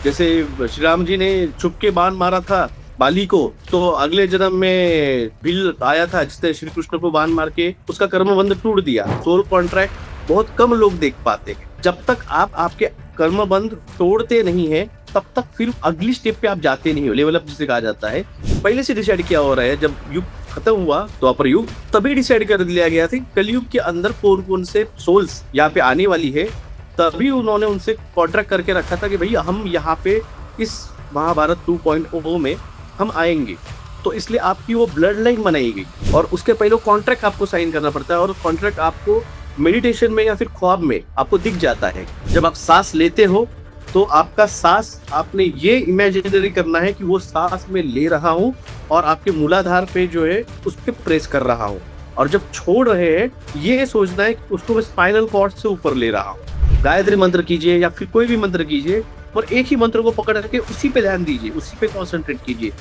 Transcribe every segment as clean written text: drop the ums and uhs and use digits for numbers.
जैसे श्री राम जी ने छुप के बाण मारा था बाली को, तो अगले जन्म में भील आया था जिसने श्री कृष्ण को बाण मार के उसका कर्म बंध टूट दिया। सोल कॉन्ट्रैक्ट बहुत कम लोग देख पाते हैं। जब तक आप आपके कर्म बंध तोड़ते नहीं है तब तक फिर अगली स्टेप पे आप जाते नहीं हो। लेवल अप जिसे कहा जाता है, पहले से डिसाइड किया हो रहा है। जब युग खत्म हुआ द्वापर युग, तभी डिसाइड कर लिया गया था कलयुग के अंदर कौन कौन से सोल्स यहाँ पे आने वाली है। तभी उन्होंने उनसे कॉन्ट्रैक्ट करके रखा था कि भैया हम यहाँ पे इस महाभारत 2.0 में हम आएंगे, तो इसलिए आपकी वो ब्लड लाइन बनाई गई। और उसके पहले कॉन्ट्रैक्ट आपको साइन करना पड़ता है, और कॉन्ट्रैक्ट आपको मेडिटेशन में या फिर ख्वाब में आपको दिख जाता है। जब आप सांस लेते हो तो आपका सांस आपने ये इमेजिनरी करना है कि वो सांस में ले रहा हूँ और आपके मूलाधार पे जो है उस पर प्रेस कर रहा हूँ। और जब छोड़ रहे हैं ये सोचना है कि उसको मैं स्पाइनल कॉर्ड से ऊपर ले रहा हूँ। गायत्री मंत्र कीजिए या फिर कोई भी मंत्र कीजिए, और एक ही मंत्र को पकड़ करके उसी पे ध्यान दीजिए, उसी पे कॉन्सेंट्रेट कीजिए।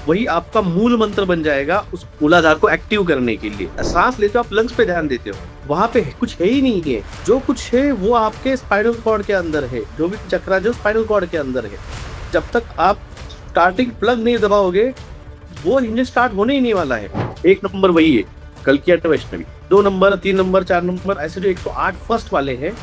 वही आपका मूल मंत्र बन जाएगा उस मूलाधार को एक्टिव करने के लिए। सांस लेते हो आप लंग्स पे ध्यान देते हो, वहां पे कुछ है ही नहीं है। जो कुछ है वो आपके स्पाइनल कॉर्ड के अंदर है, जो भी चक्रा जो स्पाइनल कॉर्ड के अंदर है। जब तक आप स्टार्टिंग प्लग नहीं दबाओगे वो इंजन स्टार्ट होने ही नहीं वाला है। एक नंबर वही है कल्कि वैष्णवी, 2 नंबर 3 नंबर 4 नंबर ऐसे जो 108 फर्स्ट वाले हैं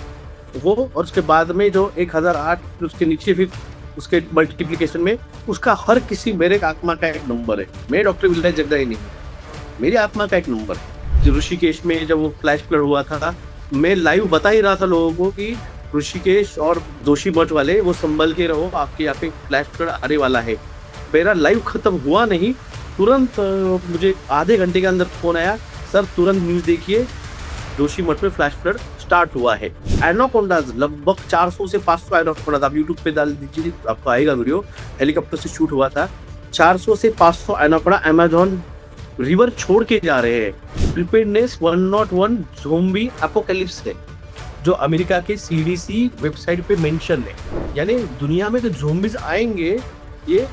वो, और उसके बाद में जो 1008 उसके नीचे फिर उसके मल्टीप्लिकेशन में उसका हर किसी मेरे आत्मा का एक नंबर है। मैं डॉक्टर विलय जगदाई नहीं, मेरी आत्मा का एक नंबर है। ऋषिकेश में जब वो फ्लैश फ्लड हुआ था, मैं लाइव बता ही रहा था लोगों को कि ऋषिकेश और जोशी मठ वाले वो संभल के रहो, आपके यहाँ पे फ्लैश फ्लड आने वाला है। मेरा लाइव खत्म हुआ नहीं, तुरंत मुझे आधे घंटे के अंदर फोन आया, सर तुरंत न्यूज देखिए जोशी मठ में फ्लैश फ्लड स्टार्ट हुआ है। एनाकोंडाज लगभग 400 से 500 एनाकोंडाज, आप यूट्यूब पे डाल दीजिए आपको आएगा वीडियो, हेलीकॉप्टर से शूट हुआ था। 400 से 500 एनाकोंडा अमेजोन रिवर छोड़ के जा रहे हैं। प्रिपेयर्डनेस 101 ज़ोंबी एपोकैलिप्स है जो अमेरिका के सीडीसी वेबसाइट पे मेंशन है। यानी दुनिया में जो ज़ोंबीज आएंगे ये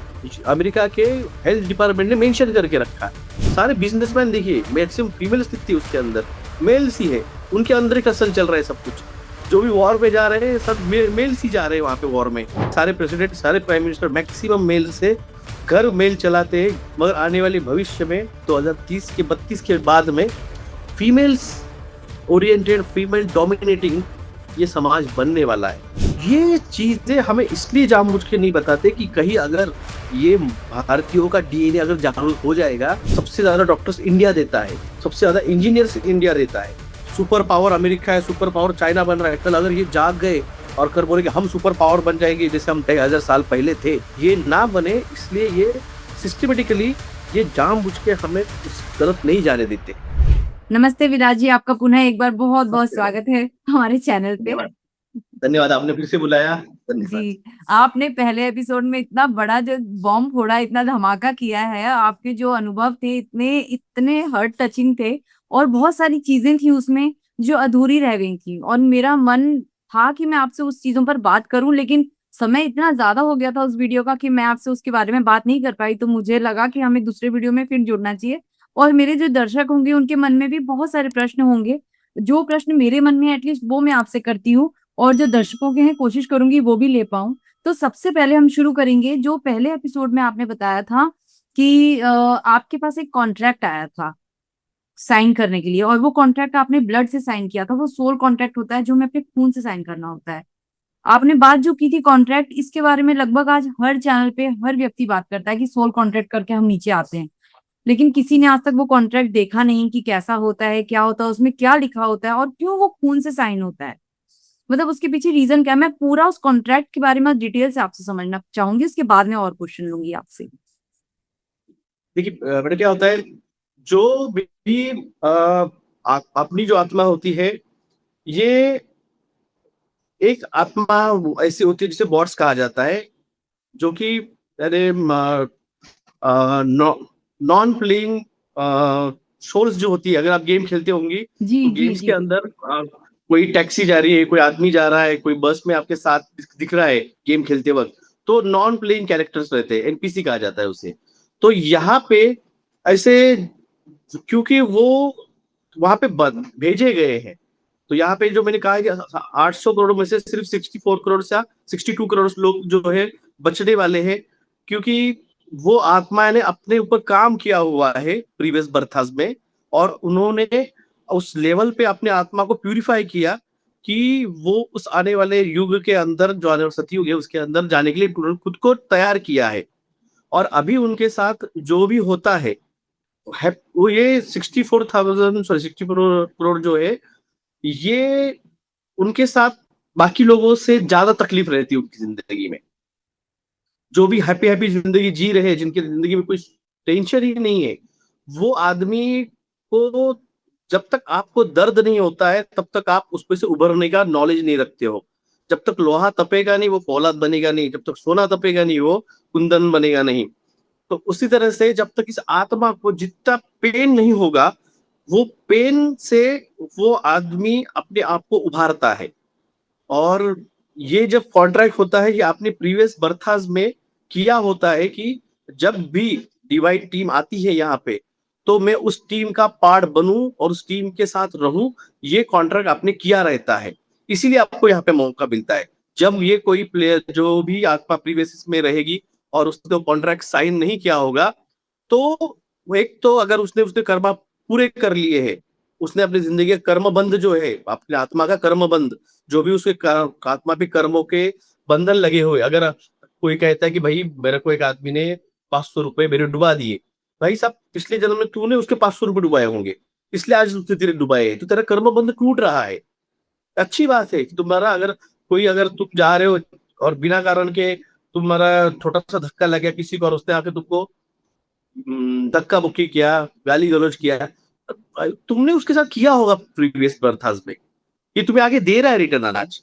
अमेरिका के हेल्थ डिपार्टमेंट ने मेंशन करके रखा है। सारे बिजनेसमैन देखिए, मैक्सिमम फीमेल्स दिखती है उसके अंदर, मेल्स ही है, उनके अंदर ही टसल चल रहा है सब कुछ। जो भी वॉर पे जा रहे हैं सब मेल्स ही जा रहे हैं वहाँ पे वॉर में। सारे प्रेसिडेंट सारे प्राइम मिनिस्टर मैक्सिमम मेल से घर मेल चलाते हैं। मगर आने वाले भविष्य में 2030 के 32 के बाद में फीमेल्स ओरिएंटेड, फीमेल डोमिनेटिंग ये समाज बनने वाला है। ये चीजें हमें इसलिए जानबूझ के नहीं बताते कि कहीं अगर ये भारतीयों का डीएनए अगर जागरूक हो जाएगा, सबसे ज्यादा डॉक्टर्स इंडिया देता है, सबसे ज्यादा इंजीनियर्स इंडिया देता है। सुपर पावर अमेरिका है, सुपर पावर चाइना बन रहा है। कल अगर ये जाग गए और कर बोले कि हम सुपर पावर बन जाएंगे जैसे हम 1000 साल पहले थे, ये ना बने, इसलिए ये सिस्टमेटिकली ये जानबूझ के हमें उस तरफ नहीं जाने देते। नमस्ते विराज जी, आपका पुनः एक बार बहुत बहुत स्वागत है हमारे चैनल पे। धन्यवाद, आपने फिर से बुलाया। जी, आपने पहले एपिसोड में इतना बड़ा जो बॉम्ब फोड़ा, इतना धमाका किया है, आपके जो अनुभव थे इतने इतने हार्ट टचिंग थे, और बहुत सारी चीजें थी उसमें जो अधूरी रह गई थी, और मेरा मन था कि मैं आपसे उस चीजों पर बात करूं, लेकिन समय इतना ज्यादा हो गया था उस वीडियो का कि मैं आपसे उसके बारे में बात नहीं कर पाई। तो मुझे लगा कि हमें दूसरे वीडियो में फिर जुड़ना चाहिए, और मेरे जो दर्शक होंगे उनके मन में भी बहुत सारे प्रश्न होंगे। जो प्रश्न मेरे मन में एटलीस्ट वो मैं आपसे करती हूँ, और जो दर्शकों के हैं कोशिश करूंगी वो भी ले पाऊं। तो सबसे पहले हम शुरू करेंगे, जो पहले एपिसोड में आपने बताया था कि आपके पास एक कॉन्ट्रैक्ट आया था साइन करने के लिए, और वो कॉन्ट्रैक्ट आपने ब्लड से साइन किया था। वो सोल कॉन्ट्रैक्ट होता है जो हमें अपने खून से साइन करना होता है। आपने बात जो की थी कॉन्ट्रैक्ट, इसके बारे में लगभग आज हर चैनल पे हर व्यक्ति बात करता है कि सोल कॉन्ट्रैक्ट करके हम नीचे आते हैं, लेकिन किसी ने आज तक वो कॉन्ट्रैक्ट देखा नहीं कि कैसा होता है, क्या होता है उसमें, क्या लिखा होता है, और क्यों वो खून से साइन होता है, मतलब उसके पीछे रीजन क्या है। मैं पूरा उस कॉन्ट्रैक्ट के बारे में डिटेल से आपसे समझना चाहूंगी, उसके बाद में और क्वेश्चन लूंगी आपसे। देखिए बेटा क्या होता है, जो भी अपनी जो आत्मा होती है, ये एक आत्मा ऐसी होती है जिसे बॉट्स कहा जाता है, जो कि अरे नॉन प्लेइंग सोल्स जो होती है। अगर आप गेम खेलते होंगे जी तो जी गेम्स के जी। अंदर कोई टैक्सी जा रही है, कोई आदमी जा रहा है, कोई बस में आपके साथ दिख रहा है गेम खेलते वक्त, तो नॉन प्लेइंग कैरेक्टर्स रहते हैं, एनपीसी कहा जाता है उसे। तो यहाँ पे ऐसे, क्योंकि वो वहां पे भेजे गए हैं, तो यहाँ पे जो मैंने कहा है कि 800 करोड़ में से सिर्फ 64 करोड़ से 62 करोड़ लोग जो है बचने वाले हैं, क्योंकि वो आत्मा ने अपने ऊपर काम किया हुआ है प्रीवियस बर्थास में, और उन्होंने उस लेवल पे अपने आत्मा को प्यूरिफाई किया कि वो उस आने वाले युग के अंदर, जो आने वाला सतयुग है उसके अंदर जाने के लिए खुद को तैयार किया है। और अभी उनके साथ जो भी होता है, वो ये 64,000 सॉरी 64 करोड़ जो है, ये उनके साथ बाकी लोगों से ज्यादा तकलीफ रहती है उनकी जिंदगी में। जो भी हैप्पी हैप्पी जिंदगी जी रहे हैं, जिनकी जिंदगी में कोई टेंशन ही नहीं है, वो आदमी को, जब तक आपको दर्द नहीं होता है तब तक आप उसमें से उभरने का नॉलेज नहीं रखते हो। जब तक लोहा तपेगा नहीं वो फौलाद बनेगा नहीं, जब तक सोना तपेगा नहीं वो कुंदन बनेगा नहीं। तो उसी तरह से जब तक इस आत्मा को जितना पेन नहीं होगा, वो पेन से वो आदमी अपने आप को उभारता है। और ये जब कॉन्ट्रैक्ट होता है, ये आपने प्रीवियस बर्थास में किया होता है कि जब भी डिवाइड टीम आती है यहाँ पे, तो मैं उस टीम का पार्ट बनूं और उस टीम के साथ रहूं, ये कॉन्ट्रैक्ट आपने किया रहता है। इसीलिए आपको यहाँ पे मौका मिलता है। जब ये कोई प्लेयर जो भी आपका प्रीवियस में रहेगी और उसने कॉन्ट्रैक्ट साइन नहीं किया होगा, तो वो एक तो अगर उसने उसने कर्मा पूरे कर लिए हैं, उसने अपनी जिंदगी का कर्म बंध जो है, अपने आत्मा का कर्म बंध, जो भी उसके आत्मा पे कर्मों के बंधन लगे हुए, अगर कोई कहता है कि भाई मेरे को एक आदमी ने 500 रुपए मेरे डुबा दिए, भाई साहब पिछले जन्म में तूने उसके 500 रुपए डुबाए होंगे, इसलिए आज उसने तेरे डुबाए, तो तेरा कर्म बंध टूट रहा है। अच्छी बात है कि तुम्हारा अगर कोई, अगर तुम जा रहे हो और बिना कारण के तुम्हारा छोटा सा धक्का लग गया किसी को, और उसने आके तुमको धक्का मुक्की किया, गाली गलौज किया, तुमने उसके साथ किया होगा प्रीवियस बर्थास में, ये तुम्हें आगे दे रहा है रिटर्न अनाज।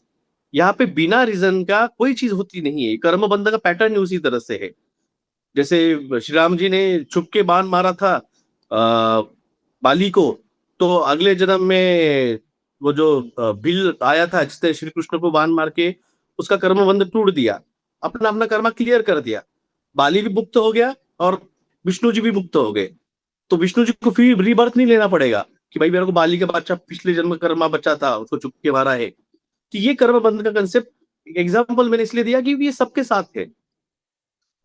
यहाँ पे बिना रीजन का कोई चीज होती नहीं है, कर्म बंध का पैटर्न ही उसी तरह से है। जैसे श्री राम जी ने छुप के बाण मारा था बाली को, तो अगले जन्म में वो जो भील आया था जिसने श्री कृष्ण को बाण मार के उसका कर्म बंध टूट दिया, अपना अपना कर्म क्लियर कर दिया, बाली भी मुक्त हो गया और विष्णु जी भी मुक्त हो गए। तो विष्णु जी को फिर रीबर्थ नहीं लेना पड़ेगा कि भाई मेरे को बाली का बच्चा पिछले जन्म कर्मा बच्चा था उसको चुप के मारा है। तो ये कर्म बंधन का कंसेप्ट एग्जाम्पल मैंने इसलिए दिया कि ये सबके साथ है,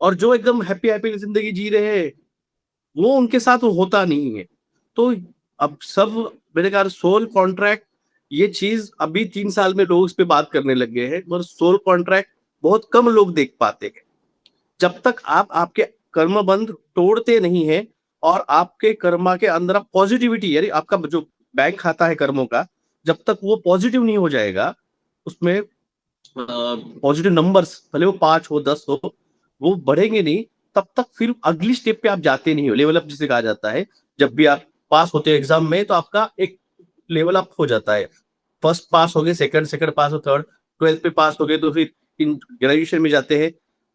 और जो एकदम हैप्पी हैप्पी जिंदगी जी रहे हैं वो उनके साथ वो होता नहीं है। तो अब सब मेरे ख्याल सोल कॉन्ट्रैक्ट, ये चीज अभी 3 साल में लोग इस पे बात करने लग गए हैं, मगर सोल कॉन्ट्रैक्ट बहुत कम लोग देख पाते हैं। जब तक आप आपके कर्म बंध तोड़ते नहीं है और आपके कर्मा के अंदर आप पॉजिटिविटी, यानी आपका जो बैंक खाता है कर्मों का, जब तक वो पॉजिटिव नहीं हो जाएगा, उसमें पॉजिटिव नंबर्स भले वो 5 हो 10 हो, वो बढ़ेंगे नहीं, तब तक फिर अगली स्टेप पे आप जाते नहीं हो। लेवल अप जिसे कहा जाता है, जब भी आप पास होते हो एग्जाम में तो आपका एक लेवल अप हो जाता है। फर्स्ट पास हो गए, सेकंड सेकंड पास हो, थर्ड, ट्वेल्थ पे पास हो गए तो फिर इन ग्रेजुएशन में जाते हैं,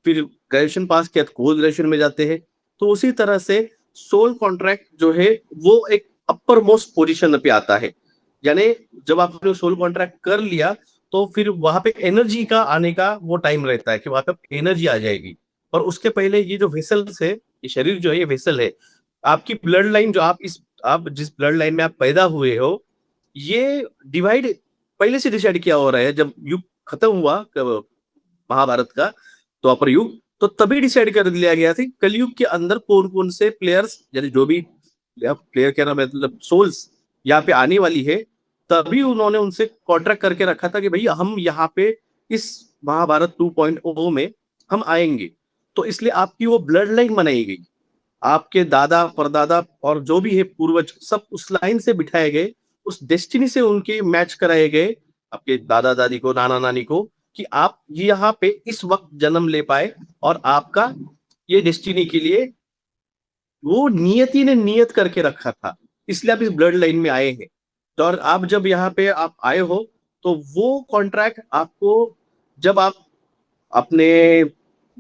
फिर ग्रेजुएशन पास किया तो पोस्ट ग्रेजुएशन में जाते हैं। तो उसी तरह से सोल कॉन्ट्रैक्ट जो है वो एक अपर मोस्ट पोजिशन पे आता है। यानी जब आपने सोल कॉन्ट्रैक्ट कर लिया तो फिर वहां पे एनर्जी का आने का वो टाइम रहता है कि वहां पे एनर्जी आ जाएगी। और उसके पहले ये जो वेसल्स है, ये शरीर जो है ये वेसल है, आपकी ब्लड लाइन जो आप जिस ब्लड लाइन में आप पैदा हुए हो, ये डिवाइड पहले से डिसाइड किया हो रहा है। जब युग खत्म हुआ महाभारत का द्वापर युग, तो तभी डिसाइड कर लिया गया था कलयुग के अंदर कौन कौन से प्लेयर्स, यानी जो भी प्लेयर क्या नाम है, मतलब सोल्स यहाँ पे आने वाली है। तभी उन्होंने उनसे कॉन्ट्रैक्ट करके रखा था कि भाई हम यहाँ पे इस महाभारत 2.0 में हम आएंगे। तो इसलिए आपकी वो ब्लड लाइन बनाई गई, आपके दादा परदादा और जो भी है पूर्वज सब उस लाइन से बिठाए गए, उस डेस्टिनी से उनके मैच कराए गए, आपके दादा दादी को, नाना नानी को, कि आप यहाँ पे इस वक्त जन्म ले पाए, और आपका ये डेस्टिनी के लिए वो नियति ने नियत करके रखा था, इसलिए आप इस ब्लड लाइन में आए हैं। तो और आप जब यहाँ पे आप आए हो, तो वो कॉन्ट्रैक्ट आपको, जब आप अपने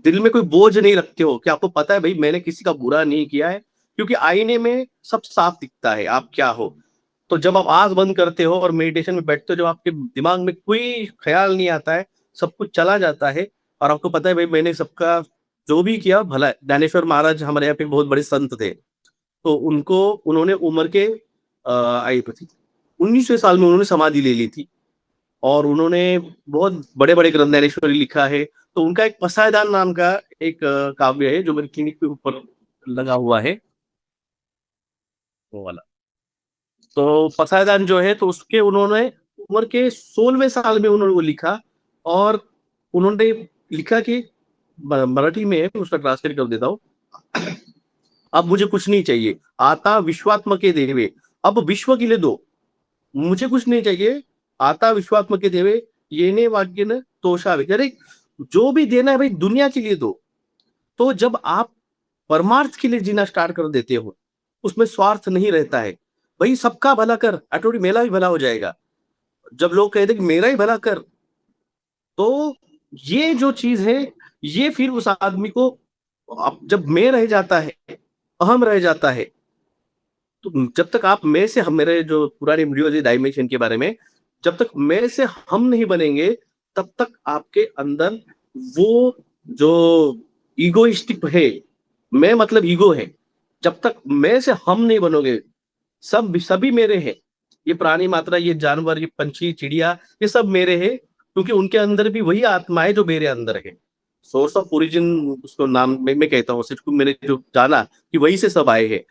दिल में कोई बोझ नहीं रखते हो कि आपको पता है भाई मैंने किसी का बुरा नहीं किया है, क्योंकि आईने में सब साफ दिखता है आप क्या हो। तो जब आप आंख बंद करते हो और मेडिटेशन में बैठते हो, जब आपके दिमाग में कोई ख्याल नहीं आता है, सब कुछ चला जाता है, और आपको पता है भाई मैंने सबका जो भी किया भला है। ज्ञानेश्वर महाराज हमारे यहाँ पे बहुत बड़े संत थे, तो उन्होंने उम्र के आई 19वें साल में उन्होंने समाधि ले ली थी। और उन्होंने बहुत बड़े-बड़े ग्रंथ ज्ञानेश्वरी लिखा है। तो उनका एक पसायदान नाम का एक काव्य है जो मेरे क्लिनिक के ऊपर लगा हुआ है, वो वाला। तो पसायदान जो है तो उसके उन्होंने उम्र के 16वें साल में उन्होंने वो लिखा, और उन्होंने लिखा कि मराठी में है, मैं उसका ट्रांसलेट कर देता हूँ। अब मुझे कुछ नहीं चाहिए, आता विश्वात्मके देवे, अब विश्व के लिए दो, मुझे कुछ नहीं चाहिए, आता विश्वात्मके देवे, येने वाग्यन तोषावे। अरे जो भी देना है भाई दुनिया के लिए दो। तो जब आप परमार्थ के लिए जीना स्टार्ट कर देते हो, उसमें स्वार्थ नहीं रहता है। भाई सबका भला कर, ऑटोमेटिक मेरा भी भला हो जाएगा। जब लोग कहते हैं कि मेरा ही भला कर, तो ये जो चीज़ है, ये फिर उस आदमी को जब मैं रह जाता है, अहम रह जाता है, तो जब तक आप मैं से हम, मेरे जो पुरानी वीडियोज़ है डायमेंशन के बारे में, जब तक मैं से हम नहीं बनेंगे, तब तक आपके अंदर वो जो इगोइस्टिक है, मैं मतलब ईगो है, जब तक मैं से हम नहीं बनोगे, सभी मेरे हैं। ये प्राणी मात्रा, ये जानवर, ये पंछी, चिड़िया, ये सब मेरे हैं, क्योंकि उनके अंदर भी वही आत्मा है जो मेरे अंदर है। सोर्स ऑफ ओरिजिन उसको नाम मैं कहता हूँ, सिर्फ मैंने जो जाना कि वहीं से सब आए हैं।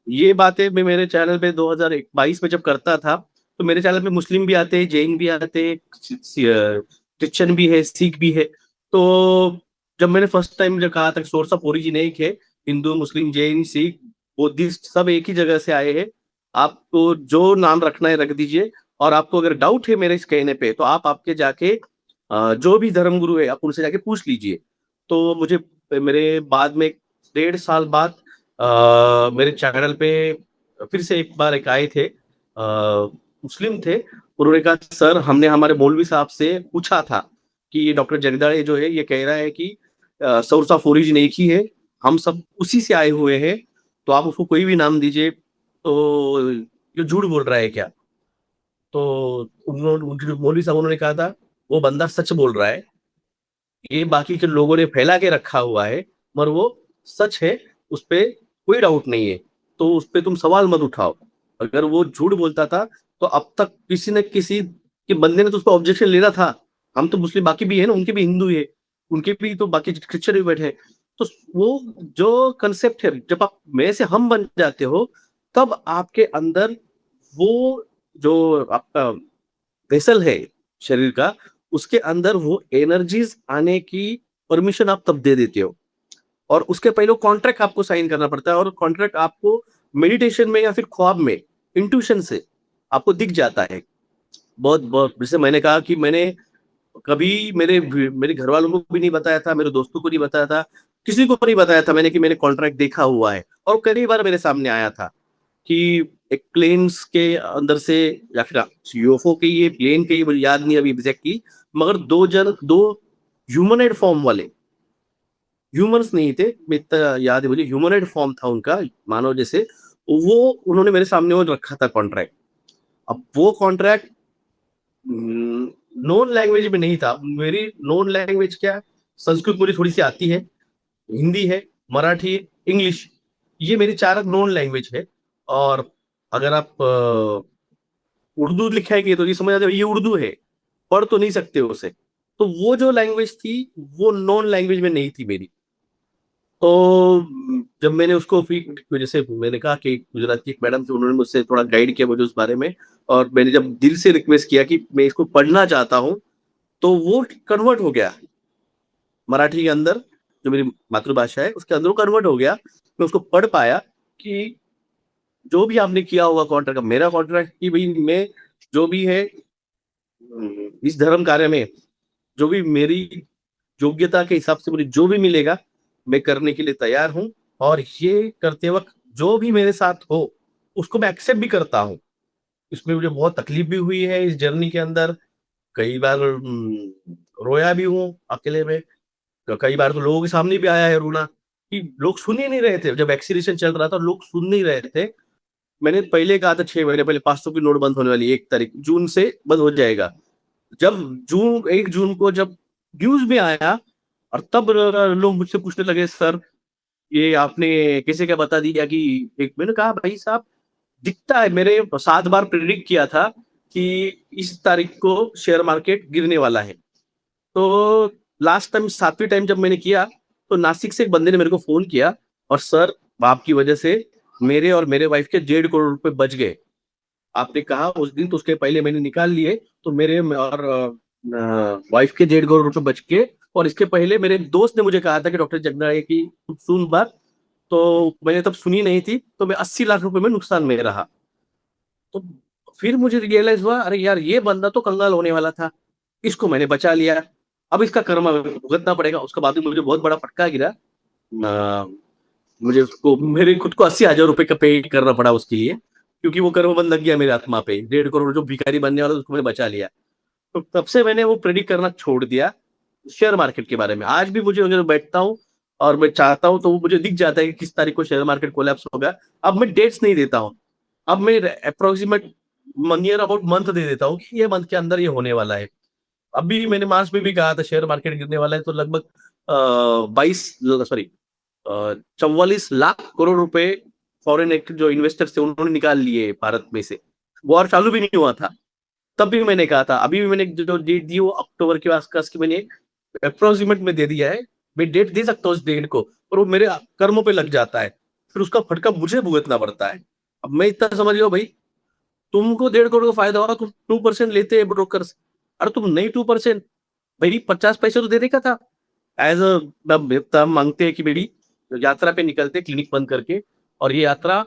ये बातें मैं मेरे चैनल पे 2022 में जब करता था, तो मेरे चैनल पे मुस्लिम भी आते हैं, जैन भी आते हैं, क्रिश्चियन भी है, सिख भी है। तो जब मैंने फर्स्ट टाइम जब कहा था सोर्स ऑफ ओरिजिन एक है, हिंदू, मुस्लिम, जैन, सिख, बुद्धिस्ट सब एक ही जगह से आए हैं। आपको जो नाम रखना है रख दीजिए, और आपको अगर डाउट है मेरे इस कहने पे, तो आप आपके जाके जो भी धर्मगुरु है, आप उनसे जाके पूछ लीजिए। तो मुझे मेरे बाद में 1.5 साल बाद मेरे चैनल पे फिर से एक बार एक आए थे, मुस्लिम थे। उन्होंने कहा सर हमने हमारे मौलवी साहब से पूछा था कि ये डॉक्टर जगदाळे जो है ये कह रहा है कि सोर्स ऑफ ओरिजिन एक ही है, हम सब उसी से आए हुए हैं, तो आप उसको कोई भी नाम दीजिए, तो ये झूठ बोल रहा है क्या? तो उन्होंने मौलवी साहब उन्होंने कहा था वो बंदा सच बोल रहा है, ये बाकी के लोगों ने फैला के रखा हुआ है, मगर वो सच है, उस पे कोई डाउट नहीं है, तो उस पे तुम सवाल मत उठाओ। अगर वो झूठ बोलता था, तो अब तक किसी न किसी के बंदे ने तो उस पे ऑब्जेक्शन लेना था। हम तो मुस्लिम बाकी भी है ना, उनके भी हिंदू है, उनके भी तो बाकी क्रिश्चियन भी बैठे हैं। तो वो जो कांसेप्ट है, जब आप मैं से हम बन जाते हो, तब आपके अंदर वो जो आपका वेसल है शरीर का, उसके अंदर वो एनर्जीज आने की परमिशन आप तब दे देते हो। और उसके पहले कॉन्ट्रैक्ट आपको साइन करना पड़ता है, और कॉन्ट्रैक्ट आपको मेडिटेशन में या फिर ख्वाब में इंट्यूशन से आपको दिख जाता है। बहुत बहुत जैसे मैंने कहा कि मैंने कभी मेरे घर वालों को भी नहीं बताया था, मेरे दोस्तों को नहीं बताया था, किसी को नहीं बताया था मैंने कि मैंने कॉन्ट्रैक्ट देखा हुआ है। और कई बार मेरे सामने आया था कि एक प्लेन्स के अंदर से, या फिर यूएफओ के, ये प्लेन के, ये मुझे याद नहीं अभी एग्जैक्टली, मगर दो ह्यूमनॉइड फॉर्म वाले, ह्यूमंस नहीं थे, मैं इतना याद है मुझे, ह्यूमनॉइड फॉर्म था उनका, मानव जैसे, वो उन्होंने मेरे सामने वो रखा था कॉन्ट्रैक्ट। अब वो कॉन्ट्रैक्ट नोन लैंग्वेज में नहीं था। मेरी नोन लैंग्वेज क्या है, संस्कृत मुझे थोड़ी सी आती है, हिंदी है, मराठी, इंग्लिश, ये मेरी 4 नोन लैंग्वेज है। और अगर आप उर्दू लिखाएंगे तो ये समझ आते ये उर्दू है, पढ़ तो नहीं सकते उसे। तो वो जो लैंग्वेज थी, वो नॉन लैंग्वेज में नहीं थी मेरी। तो जब मैंने उसको फिर जैसे मैंने कहा कि गुजराती एक मैडम थी, उन्होंने मुझसे थोड़ा गाइड किया मुझे उस बारे में, और मैंने जब दिल से रिक्वेस्ट किया कि मैं इसको पढ़ना चाहता हूँ, तो वो कन्वर्ट हो गया मराठी के अंदर, जो मेरी मातृभाषा है उसके अंदर वो कन्वर्ट हो गया। मैं उसको पढ़ पाया कि जो भी आपने किया होगा कॉन्ट्रैक्ट, मेरा कॉन्ट्रैक्ट कि भाई मैं जो भी है इस धर्म कार्य में, जो भी मेरी योग्यता के हिसाब से मुझे जो भी मिलेगा, मैं करने के लिए तैयार हूँ। और ये करते वक़्त जो भी मेरे साथ हो, उसको मैं एक्सेप्ट भी करता हूँ। इसमें मुझे बहुत तकलीफ भी हुई है इस जर्नी के अंदर। कई बार रोया भी हूँ अकेले में। कई बार तो लोगों के सामने भी आया है रोना, कि लोग सुन ही नहीं रहे थे। जब वैक्सीनेशन चल रहा था, लोग सुन नहीं रहे थे। मैंने पहले कहा था 6 महीने पहले 500 की नोट बंद होने वाली है 1 तारीख, जून से बंद हो जाएगा। जब 1 जून को जब न्यूज़ में आया, और तब लोग मुझसे पूछने लगे सर ये आपने कैसे क्या बता दिया कि एक, मैंने कहा भाई साहब दिखता है, मेरे 7 बार प्रेडिक्ट किया था कि इस तारीख को शेयर मार्केट गिरने वाला है। तो लास्ट टाइम 7वीं टाइम जब मैंने किया, तो नासिक से एक बंदे ने मेरे को फ़ोन किया, और सर, आपकी वजह से मेरे और मेरे वाइफ के 1.5 करोड़ रुपए बच गए। आपने कहा उस दिन, तो उसके पहले मैंने निकाल लिए, तो मेरे और वाइफ के 1.5 करोड़ रुपए बच गए। और इसके पहले मेरे एक दोस्त ने मुझे कहा था कि डॉक्टर जगनाड़े की सुन बात, तो मैंने तब सुनी नहीं थी, तो मैं 80 लाख रुपए में नुकसान में रहा। तो फिर मुझे रियलाइज हुआ, अरे यार, ये बंदा तो कंगाल होने वाला था, इसको मैंने बचा लिया, अब इसका कर्म भुगतना पड़ेगा। उसके बाद में मुझे बहुत बड़ा फटका गिरा। मुझे उसको, मेरे खुद को 80,000 रुपए का पे करना पड़ा उसके लिए, क्योंकि वो कर्मबंध लग गया मेरे आत्मा पे। 1.5 करोड़ जो भिखारी बनने वाला था, उसको मैंने बचा लिया। तो तब से मैंने वो प्रेडिक्ट करना छोड़ दिया शेयर मार्केट के बारे में। आज भी मुझे, अगर बैठता हूँ और मैं चाहता हूँ, तो वो मुझे दिख जाता है कि किस तारीख को शेयर मार्केट कोलैप्स होगा। अब मैं डेट्स नहीं देता हूँ, अब मैं अप्रोक्सीमेट नियर अबाउट मंथ दे देता हूँ कि ये मंथ के अंदर ये होने वाला है। अभी मैंने मार्च में भी कहा था शेयर मार्केट गिरने वाला है, तो लगभग 44 लाख करोड़ रुपए फॉरेन जो इन्वेस्टर्स थे उन्होंने निकाल लिए भारत में से। वॉर चालू भी नहीं हुआ था, तब भी मैंने कहा था। अभी भी मैंने जो डेट दी, वो अक्टूबर के आसपास की मैंने अप्रोक्सीमेट में दे दिया है। मैं डेट दे सकता हूँ उस डेट को, पर वो मेरे कर्मों पे लग जाता है, फिर उसका फटका मुझे भुगतना पड़ता है। अब मैं इतना समझ लो भाई, तुमको 1.5 करोड़ का फायदा होगा, तुम 2% लेते हैं ब्रोकर से। अरे तुम नहीं 2%, भाई 50 पैसे तो दे देगा था। एज अ मांगते हैं कि मेरी यात्रा पे निकलते क्लिनिक बंद करके, और ये यात्रा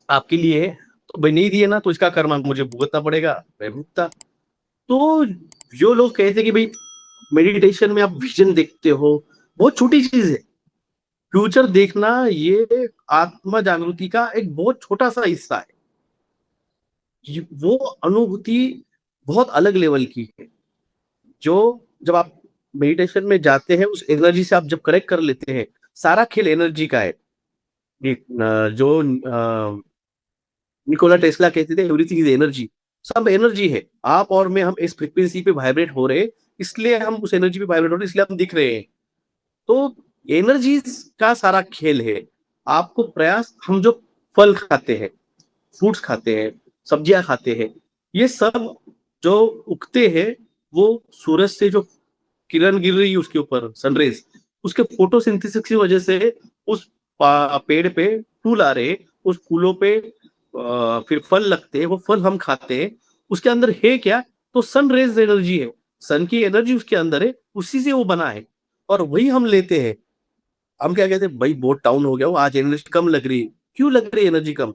आपके लिए है, तो भाई नहीं दिए ना, तो इसका कर्म मुझे भुगतना पड़ेगा, मैं भुगता। तो जो लोग कहते हैं कि भाई मेडिटेशन में आप विजन देखते हो, बहुत छोटी चीज है। फ्यूचर देखना ये आत्मा जागृति का एक बहुत छोटा सा हिस्सा है। वो अनुभूति बहुत अलग लेवल की है, जो जब आप मेडिटेशन में जाते हैं, उस एनर्जी से आप जब कनेक्ट कर लेते हैं। सारा खेल एनर्जी का है। जो निकोला टेस्ला कहते थे, एवरीथिंग इज एनर्जी। सब एनर्जी है। आप और मैं, हम इस फ्रिक्वेंसी पे वाइब्रेट हो रहे हैं, इसलिए हम उस एनर्जी पे वाइब्रेट हो रहे हैं, इसलिए हम दिख रहे हैं। तो एनर्जी का सारा खेल है। आपको प्रयास, हम जो फल खाते हैं, फ्रूट्स खाते हैं, सब्जियां खाते हैं, ये सब जो उगते हैं, वो सूरज से जो किरण गिर रही है उसके ऊपर, सनरेज, उसके फोटोसिंथेसिस की वजह से उस पेड़ पे फूल आ रहे, उस फूलों पे फिर फल लगते हैं, वो फल हम खाते हैं। उसके अंदर है क्या? तो सन रेज एनर्जी है, सन की एनर्जी उसके अंदर है, उसी से वो बना है, और वही हम लेते हैं। हम क्या कहते हैं, भाई बहुत डाउन हो गया हो आज, एनर्जी कम लग रही है। क्यों लग रही है एनर्जी कम?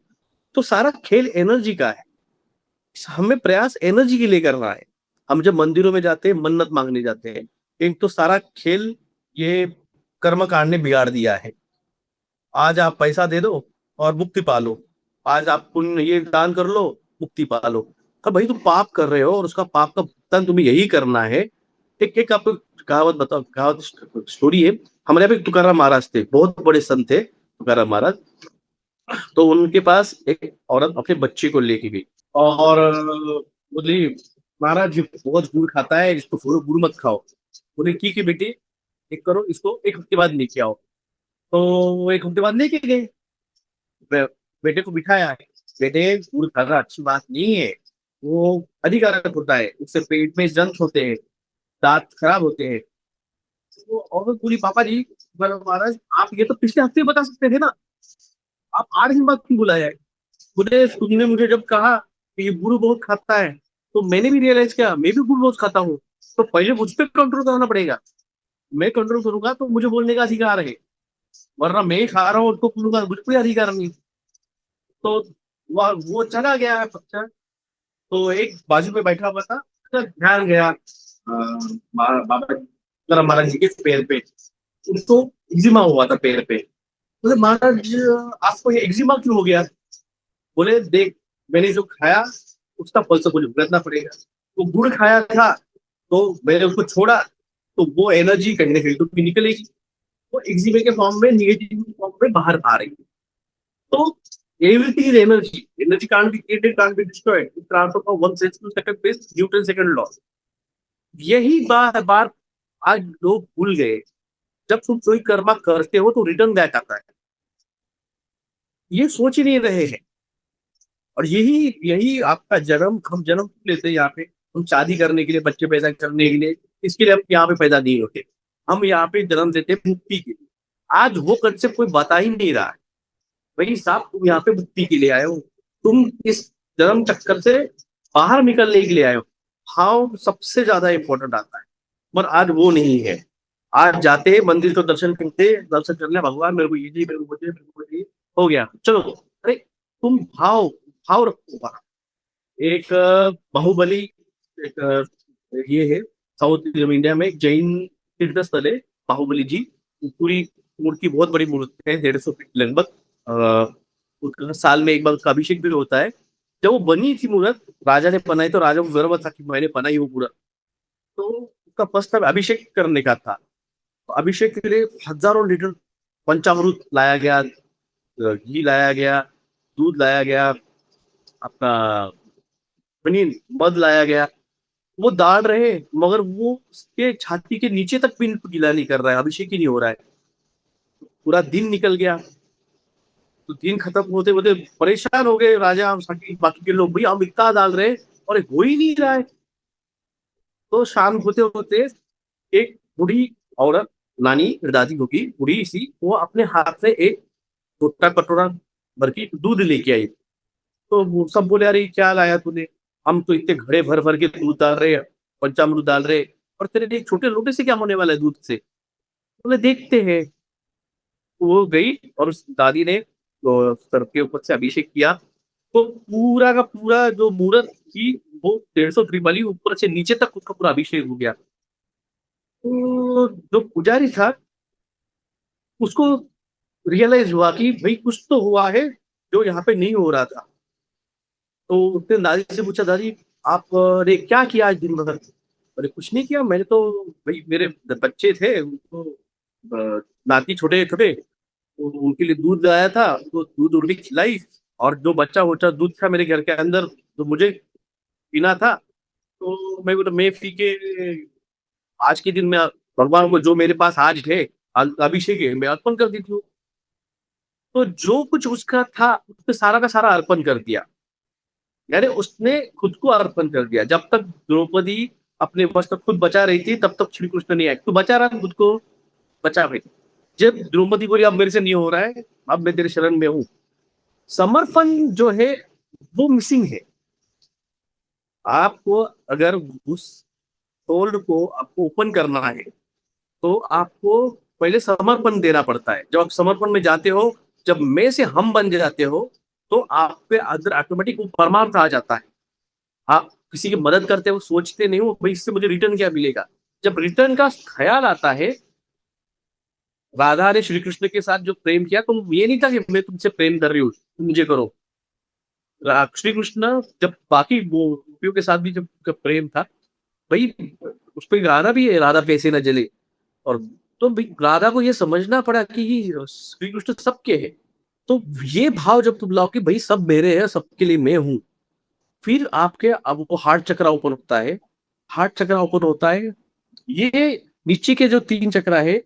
तो सारा खेल एनर्जी का है। हमें प्रयास एनर्जी के लिए करना है। हम जब मंदिरों में जाते हैं, मन्नत मांगने जाते हैं, एक तो सारा खेल ये कर्म कांड ने बिगाड़ दिया है। आज आप पैसा दे दो और मुक्ति पालो, आज आप पुण्य ये दान कर लो, मुक्ति पालो। तो भाई तुम पाप कर रहे हो, और उसका पाप का भुगतान तुम्हें यही करना है। एक एक आपको कहावत बताओ, कहावत स्टोरी है। हमारे यहाँ पे तुकाराम महाराज थे, बहुत बड़े संत थे तुकाराम महाराज। तो उनके पास एक औरत अपने बच्चे को लेके गई, और बोली, महाराज जी बहुत गुड़ खाता है, इसको थोड़ा गुड़ मत खाओ। बोले ठीक है बेटे, एक करो, इसको एक हफ्ते बाद लेके आओ। तो वो एक हफ्ते बाद लेके गए, बेटे को बिठाया है। बेटे, गुड़ खाना अच्छी बात नहीं है, वो हानिकारक होता है, उससे पेट में जंत होते हैं, दांत खराब होते हैं। तो औरत बोली, पापा जी, बोले, महाराज आप ये तो पिछले हफ्ते बता सकते थे ना, आप 8 दिन बाद क्यों बुलाया है? बोले, तुमने मुझे जब कहा कि ये गुरु बहुत खाता है, तो मैंने भी रियलाइज किया, मैं भी गुरु बहुत खाता हूँ। तो पहले मुझ पर कंट्रोल करना पड़ेगा। मैं कंट्रोल करूंगा तो मुझे बोलने का अधिकार है, वरना मैं खा रहा हूँ उसको बोलूंगा, मुझ पर अधिकार नहीं। तो वो चला गया है बच्चा। तो एक बाजू में बैठा हुआ था, उसका ध्यान गया बाबा तुकाराम महाराज जी के पैर पे। उसको एक्जिमा हुआ था पैर पे। बोले, महाराज आपको ये एक्जिमा क्यों हो गया? बोले, देख, मैंने जो खाया उसका फल से मुझे भुगतना पड़ेगा। तो गुड़ खाया था, तो मैंने उसको छोड़ा, तो वो एनर्जी कहीं ना कहीं तो निकलेगी, वो एक्जिमे के फॉर्म में, निगेटिव फॉर्म में बाहर आ रही है। तो everything is energy. Energy can't be created, can't be destroyed. It transfer from one sense to second phase, Newton second law. यही बार आज लोग भूल गए। जब तुम कोई कर्मा करते हो तो रिटर्न बैक आता है, ये सोच ही नहीं रहे हैं। और यही यही आपका जन्म, हम जन्म लेते हैं यहाँ पे, हम शादी करने के लिए, बच्चे पैदा करने के लिए, इसके लिए हम यहाँ पे पैदा नहीं होते। हम यहाँ पे जन्म लेते हैं मुक्ति के लिए। आज वो कंसेप्ट कोई बता ही नहीं रहा है। भाई साहब, तुम यहाँ पे मुक्ति के लिए आए हो, तुम इस जन्म चक्कर से बाहर निकलने के लिए आए हो। भाव सबसे ज्यादा इंपॉर्टेंट आता है, पर आज वो नहीं है। आज जाते हैं मंदिर को, दर्शन करते, दर्शन करने, भगवान मेरे को ये चाहिए, मेरे को वो चाहिए, मेरे को वो चाहिए, हो गया, चलो। अरे तुम भाव भाव रखो वहां। एक बाहुबली, एक ये है, साउथ इंडिया में एक जैन तीर्थ स्थल है, बाहुबली जी। पूरी मूर्ति, बहुत बड़ी मूर्ति है, 150 फीट लगभग। उसका साल में एक बार उसका अभिषेक भी होता है। जब वो बनी थी मूर्त, राजा ने बनाई, तो राजा को गर्व था कि मैंने बनाई वो पूरा। तो उसका फर्स्ट टाइम अभिषेक करने का था। तो अभिषेक के लिए हजारों लीटर पंचामृत लाया गया, घी लाया गया, दूध लाया गया, अपना पनीर, मध लाया गया। वो डाल रहे, मगर वो उसके छाती के नीचे तक भी गीला नहीं कर रहा है, अभिषेक ही नहीं हो रहा है। पूरा दिन निकल गया। तो दिन खत्म होते होते परेशान हो गए राजा और बाकी के लोग, भैया हम इतना डाल रहे हैं और हो ही नहीं रहा है। तो शाम होते होते एक बूढ़ी औरत, नानी दादी होगी, बूढ़ी सी, वो अपने हाथ से एक छोटा कटोरा भर के दूध लेके आई। तो वो सब बोले, अरे क्या लाया तूने, हम तो इतने घड़े भर भर के दूध डाल रहे हैं, पंचामृत डाल रहे हैं, और तेरे लिए एक छोटे लोटे से क्या होने वाला है दूध से। बोले देखते हैं। वो गई और उस दादी ने सर के ऊपर से अभिषेक किया। तो पूरा का पूरा जो मूर्त थी, वो 150 फीट वाली, ऊपर से नीचे तक उसका पूरा अभिषेक हो गया। तो जो पुजारी था, उसको रियलाइज हुआ कि भाई कुछ तो हुआ है जो यहाँ पे नहीं हो रहा था। तो उसने दादी से पूछा, दादी आप ने क्या किया आज दिन भर। अरे कुछ नहीं किया मैंने तो, भाई मेरे बच्चे थे उनको, नाती छोटे छोटे, तो उनके लिए दूध लाया था, तो दूध उन्हें खिलाई। और जो बच्चा उच्चा दूध था मेरे घर के अंदर, तो मुझे पीना था, तो मैं पी के आज के दिन में भगवान को जो मेरे पास आज है, अभिषेक है, मैं अर्पण कर देती हूँ। तो जो कुछ उसका था, उसने सारा का सारा अर्पण कर दिया। यानी उसने खुद को अर्पण कर दिया। जब तक द्रौपदी अपने वस्त्र खुद बचा रही थी, तब तक श्री कृष्ण नहीं आए, तू बचा रहा खुद को, बचा भाई। जब द्रौपदी बोली अब मेरे से नहीं हो रहा है, अब मैं तेरे शरण में हूं, समर्पण जो है वो मिसिंग है। आपको अगर उस सोल को आपको ओपन करना है, तो आपको पहले समर्पण देना पड़ता है। जब आप समर्पण में जाते हो, जब मैं से हम बन जाते हो, तो आप पे अंदर ऑटोमेटिक वो परमार्थ आ जाता है। आप किसी की मदद करते हो, सोचते नहीं हो भाई इससे मुझे रिटर्न क्या मिलेगा। जब रिटर्न का ख्याल आता है, राधा ने श्री कृष्ण के साथ जो प्रेम किया, तो ये नहीं था कि मैं तुमसे प्रेम कर रही हूँ, तुम मुझे करो। श्री कृष्ण जब बाकी वो गोपियों के साथ भी जब जब प्रेम था, भाई उस पर गाना भी है, राधा पैसे न जले। और तो भाई राधा को ये समझना पड़ा कि श्री कृष्ण सबके है। तो ये भाव जब तुम लाओ कि भाई सब मेरे हैं, सबके लिए मैं हूँ, फिर आपके अब वो हार्ट चक्र ओपन होता है। हार्ट चक्र ओपन होता है, ये नीचे के जो 3 चक्र है,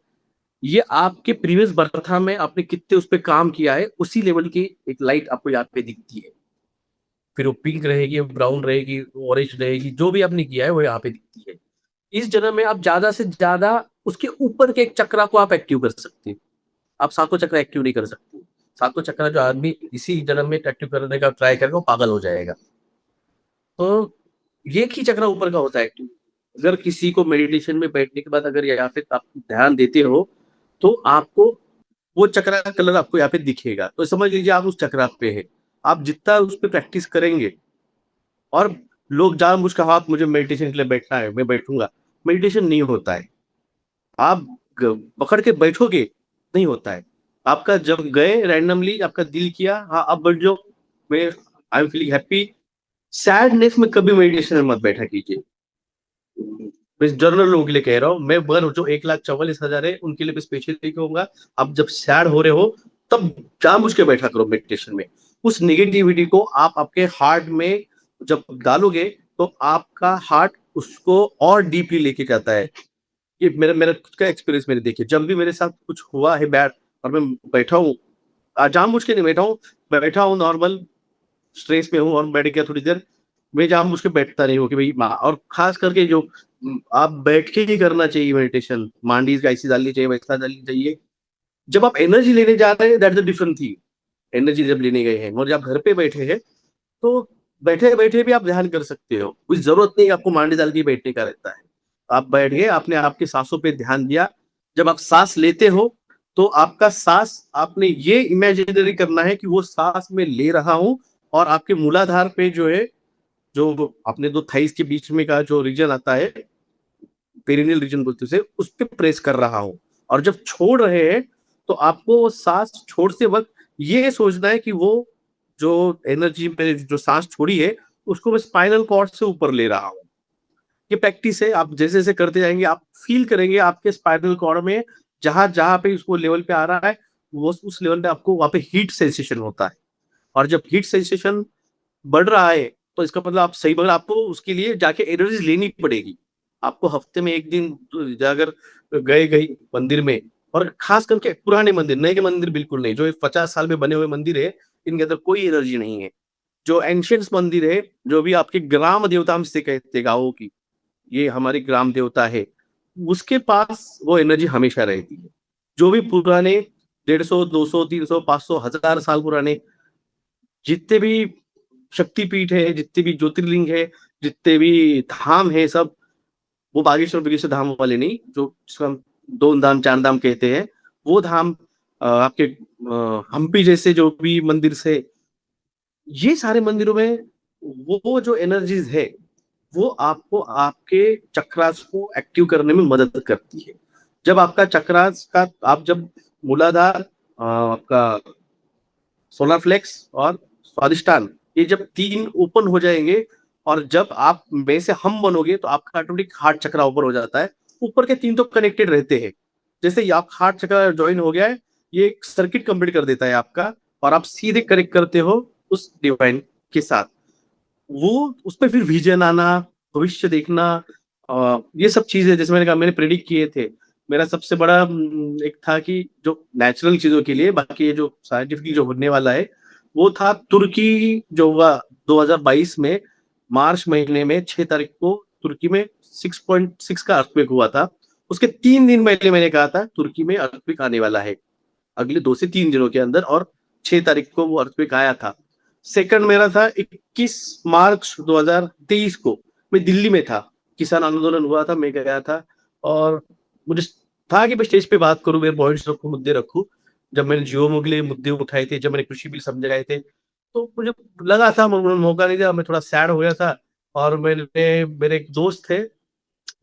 ये आपके प्रीवियस बर्था में आपने कितने उस पर काम किया है, उसी लेवल की एक लाइट आपको यहाँ पे दिखती है। फिर वो पिंक रहेगी, ब्राउन रहेगी, ऑरेंज रहेगी, जो भी आपने किया है वो यहाँ पे दिखती है। इस जन्म में आप ज्यादा से ज्यादा उसके ऊपर के एक चक्र को आप एक्टिव कर सकते हैं। आप 7वां चक्र एक्टिव नहीं कर सकते। 7वां चक्र जो आदमी इसी जन्म में एक्टिव करने का ट्राई करेगा, वो पागल हो जाएगा। तो एक ही चक्र ऊपर का होता है एक्टिव। अगर किसी को मेडिटेशन में बैठने के बाद अगर यहाँ पे आप ध्यान देते हो, तो आपको वो चक्र का कलर आपको यहाँ पे दिखेगा। तो समझ लीजिए आप उस चक्र पे है। आप जितना उस पर प्रैक्टिस करेंगे, और लोग जानबूझ कर, हाँ मुझे मेडिटेशन के लिए बैठना है, मैं बैठूंगा, मेडिटेशन नहीं होता है। आप पकड़ के बैठोगे, नहीं होता है। आपका जब गए रैंडमली, आपका दिल किया, हाँ अब बैठ जाओ, मैं I am feeling happy. Sadness में कभी मेडिटेशन में मत बैठा कीजिए। मैं जनरल लोगों के लिए कह रहा हूँ, मैं वर जो 1,44,000 है उनके लिए भी स्पेशली कहूंगा। आप जब सैड हो रहे हो, तब जानबूझ के बैठा करो मेडिटेशन में। उस नेगेटिविटी को आप आपके हार्ट में जब डालोगे, तो आपका हार्ट उसको और डीपली लेके जाता है। ये मेरा मेरा खुद का एक्सपीरियंस मैंने देखिए, जब भी मेरे साथ कुछ हुआ है बैड, और मैं बैठा हूँ, जानबूझ के नहीं बैठा हूँ, मैं बैठा हूँ नॉर्मल, स्ट्रेस में हूँ और बैठ गया थोड़ी देर, मैं जानबूझ के बैठता नहीं हूँ कि भाई और खास करके जो आप बैठ के ही करना चाहिए मेडिटेशन, मांडीज ऐसी डालनी चाहिए, वैसा डालनी चाहिए। जब आप एनर्जी लेने जा रहे हैं that's a different thing. Energy जब लेने गए हैं और जब घर पे बैठे हैं तो बैठे बैठे भी आप ध्यान कर सकते हो, कोई जरूरत नहीं आपको मांडी डाल के बैठने का रहता है। आप बैठ गए, आपने आपके सांसों पे ध्यान दिया। जब आप सांस लेते हो तो आपका सांस, आपने ये इमेजिनरी करना है कि वो सांस में ले रहा हूं और आपके मूलाधार पे जो है, जो अपने दो थाइस के बीच में का जो रीजन आता है, पेरिनियल रीजन बोलते हैं उसे, उस पे प्रेस कर रहा हूं। और जब छोड़ रहे हैं तो आपको वो सांस छोड़ते वक्त ये सोचना है कि वो जो एनर्जी में जो सांस छोड़ी है उसको मैं स्पाइनल कॉर्ड से ऊपर ले रहा हूँ। ये प्रैक्टिस है, आप जैसे जैसे करते जाएंगे आप फील करेंगे आपके स्पाइनल कॉर्ड में जहां जहां पे उसको लेवल पे आ रहा है, वो उस लेवल पे आपको वहां पे हीट सेंसेशन होता है। और जब हीट सेंसेशन बढ़ रहा है तो इसका मतलब आप सही, मगर आपको उसके लिए जाके एनर्जी लेनी पड़ेगी। आपको हफ्ते में एक दिन जाकर गए गई मंदिर में, और खास करके पुराने मंदिर, नए के मंदिर बिल्कुल नहीं, जो 50 साल में बने हुए मंदिर है इनके अंदर कोई एनर्जी नहीं है। जो एंशियंट मंदिर है, जो भी आपके ग्राम देवता हम से कहते हैं गाँवों की, ये हमारी ग्राम देवता है, उसके पास वो एनर्जी हमेशा रहती है। जो भी पुराने 150, 200, 300, 500, 1000 साल पुराने जितने भी शक्तिपीठ है, जितने भी ज्योतिर्लिंग है, जितने भी धाम है, सब वो बागेश्वर बिगेश्वर धाम वाले नहीं, जो जिसको हम दो धाम चार धाम कहते हैं, वो धाम, आपके हम्पी जैसे जो भी मंदिर से, ये सारे मंदिरों में वो जो एनर्जीज है वो आपको आपके चक्रास को एक्टिव करने में मदद करती है। जब आपका चक्रास का, आप जब मूलाधार, आपका सोलर फ्लेक्स और स्वादिष्टान, ये जब तीन ओपन हो जाएंगे और जब आप में से हम बनोगे तो आपका ऑटोमेटिक हार्ट चक्रा ऊपर हो जाता है। ऊपर के तीन तो कनेक्टेड रहते हैं। जैसे ही आप हार्ट चक्रा ज्वाइन हो गया है, ये एक सर्किट कंप्लीट कर देता है आपका, और आप सीधे कनेक्ट करते हो उस डिवाइन के साथ। वो उस पे फिर विजन आना, भविष्य देखना, ये सब चीजें जैसे मैंने कहा मैंने प्रेडिक्ट किए थे। मेरा सबसे बड़ा एक था कि जो नेचुरल चीजों के लिए, बाकी ये जो साइंटिफिकली जो होने वाला है वो था तुर्की जो हुआ 2022 में, मार्च महीने में 6 तारीख को तुर्की में 6.6 का अर्थक्वेक हुआ था। उसके 3 दिन पहले मैंने कहा था तुर्की में अर्थक्वेक आने वाला है अगले 2 से 3 दिनों के अंदर, और 6 तारीख को वो अर्थक्वेक आया था। सेकंड मेरा था 21 मार्च 2023 को, मैं दिल्ली में था, किसान आंदोलन हुआ था, मैं गया था। और मुझे था कि मैं स्टेज पे बात करूं, मेरे पॉइंट्स रखूं, मुद्दे रखूं। जब मैंने जियो के लिए मुद्दे उठाए थे, जब मैंने कृषि बिल समझाए थे, तो मुझे लगा था मौका नहीं दिया, मैं थोड़ा सैड हो गया था। और मैंने, मेरे एक दोस्त थे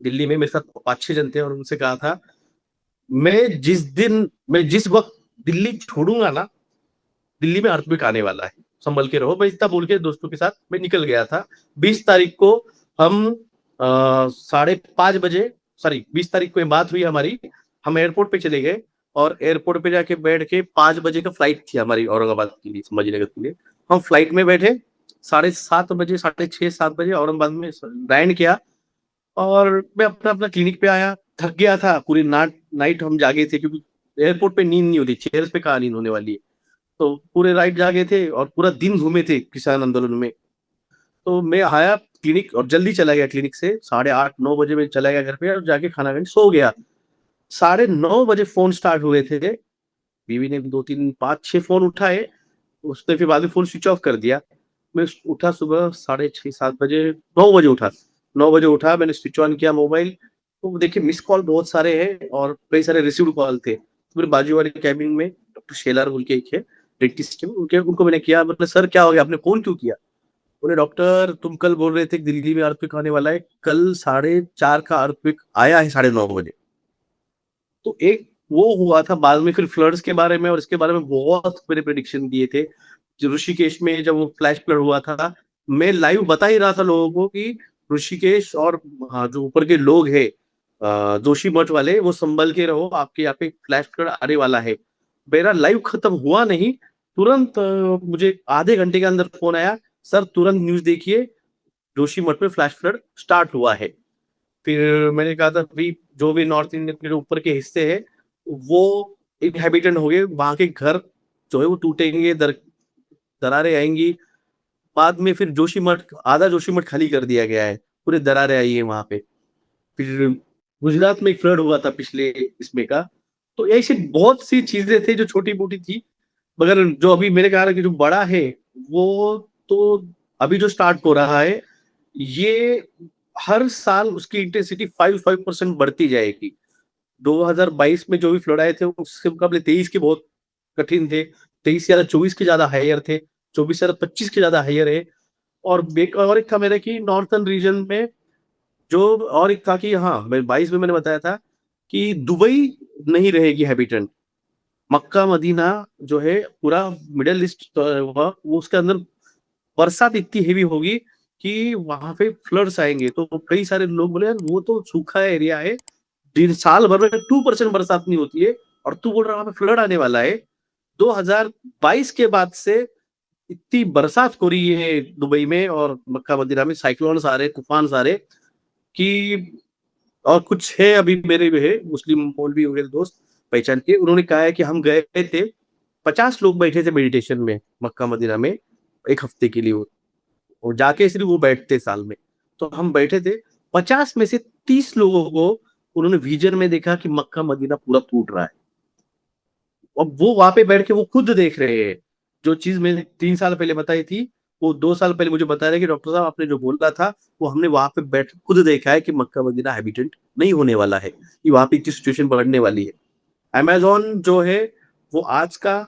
दिल्ली में, मेरे साथ 5-6 जन थे, और उनसे कहा था मैं जिस वक्त दिल्ली छोड़ूंगा ना, दिल्ली में अर्थक्वेक आने वाला है, संभल के रहो। मैं इतना बोल के दोस्तों के साथ मैं निकल गया था। 20 तारीख को हम 5:30 बजे, सॉरी 20 तारीख को ये बात हुई हमारी, हम एयरपोर्ट पे चले गए, और एयरपोर्ट पे जाके बैठ के 5 बजे का फ्लाइट थी हमारी औरंगाबाद के लिए, संभाजीनगर के लिए। हम फ्लाइट में बैठे, 7:30 बजे, 6:30-7 बजे औरंगाबाद में लैंड किया, और मैं अपना अपना क्लिनिक पे आया। थक गया था, पूरी नाइट हम जागे थे, क्योंकि एयरपोर्ट पे नींद नहीं होती, चेयर्स पे कहाँ नींद होने वाली है। तो पूरे राइड जागे थे और पूरा दिन घूमे थे किसान आंदोलन में। तो मैं आया क्लिनिक और जल्दी चला गया, क्लिनिक से 8:30-9 बजे में चला गया घर पे, और जाके खाना खाने सो गया। 9:30 बजे फोन स्टार्ट हुए थे। बीवी ने 2-3-5-6 फोन उठाए, उसने फिर बाद में फोन स्विच ऑफ कर दिया। मैं उठा सुबह 6:30-7 बजे, 9 बजे उठा। 9 बजे उठा, मैंने स्विच ऑन किया मोबाइल, तो देखिए मिस कॉल बहुत सारे हैं और कई सारे रिसीव्ड कॉल थे। तो मेरे बाजू वाले कैबिन में डॉक्टर शेलार बोल के एक है, डेंटिस्ट है, उनके उनको मैंने किया, मतलब सर क्या हो गया, आपने फोन क्यों किया? बोले डॉक्टर तुम कल बोल रहे थे कि दिल्ली में अर्थक्वेक आने वाला है, कल 4:30 का अर्थक्वेक आया है 9:30 बजे। तो एक वो हुआ था, बाद में फिर फ्लड्स के बारे में और इसके बारे में बहुत मेरे प्रेडिक्शन दिए थे। जो ऋषिकेश में जब वो फ्लैश फ्लड हुआ था, मैं लाइव बता ही रहा था लोगों को कि ऋषिकेश और, हाँ, जो ऊपर के लोग हैं, जोशी मठ वाले, वो संभल के रहो, आपके यहाँ पे फ्लैश फ्लड आने वाला है। मेरा लाइव खत्म हुआ नहीं, तुरंत मुझे आधे घंटे के अंदर फोन आया, सर तुरंत न्यूज देखिए, जोशी मठ में फ्लैश फ्लड स्टार्ट हुआ है। फिर मैंने कहा था भाई, जो भी नॉर्थ इंडियन के जो ऊपर के हिस्से हैं वो इनहेबिटेंट हो गए, वहां के घर जो है वो टूटेंगे, दरारें आएंगी, बाद में फिर जोशीमठ, आधा जोशीमठ खाली कर दिया गया है, पूरे दरारें आई है वहां पे। फिर गुजरात में एक फ्लड हुआ था पिछले इसमें का। तो ऐसी बहुत सी चीजें थी जो छोटी मोटी थी, मगर जो अभी मेरे ख्याल है कि जो बड़ा है वो तो अभी जो स्टार्ट हो रहा है, ये हर साल उसकी इंटेंसिटी 5% बढ़ती जाएगी। 2022 में जो भी फ्लड आए थे उसके मुकाबले 23 के बहुत कठिन थे, 23 ज्यादा 24 के ज्यादा हायर थे, 24 ज्यादा 25 के ज्यादा हायर है। और एक था मेरा कि नॉर्थर्न रीजन में जो, और एक था कि हाँ, मैं 22 में मैंने बताया था कि दुबई नहीं रहेगी हैबिटेंट। मक्का मदीना जो है पूरा मिडिल ईस्ट वो उसके अंदर बरसात इतनी हेवी होगी कि वहां पे फ्लड्स आएंगे। तो कई सारे लोग बोले यार वो तो सूखा एरिया है, दिन साल भर में 2% बरसात नहीं होती है, और तू बोल रहा है वहां पे फ्लड आने वाला है। 2022 के बाद से इतनी बरसात हो रही है दुबई में और मक्का मदीना में, साइक्लोन्स आ रहे, तूफान आ रहे कि, और कुछ है अभी मेरे में है मुस्लिम मौलवी वगैरह दोस्त पहचान के, उन्होंने कहा है कि हम गए थे, 50 लोग बैठे थे मेडिटेशन में मक्का मदीना में एक हफ्ते के लिए, और जाके सिर्फ वो बैठते साल में। तो हम बैठे थे, 50 में से 30 लोगों को उन्होंने विजन में देखा कि मक्का मदीना पूरा टूट रहा है, और वो वहां पे बैठ के वो खुद देख रहे हैं। जो चीज मैंने 3 साल पहले बताई थी, वो 2 साल पहले मुझे बता रहे कि डॉक्टर साहब आपने जो बोला था वो हमने वहां पे बैठ खुद देखा है कि मक्का मदीना हैबिटेंट नहीं होने वाला है, कि वहां पे इतनी सिचुएशन बढ़ने वाली है। अमेजोन जो है वो आज का,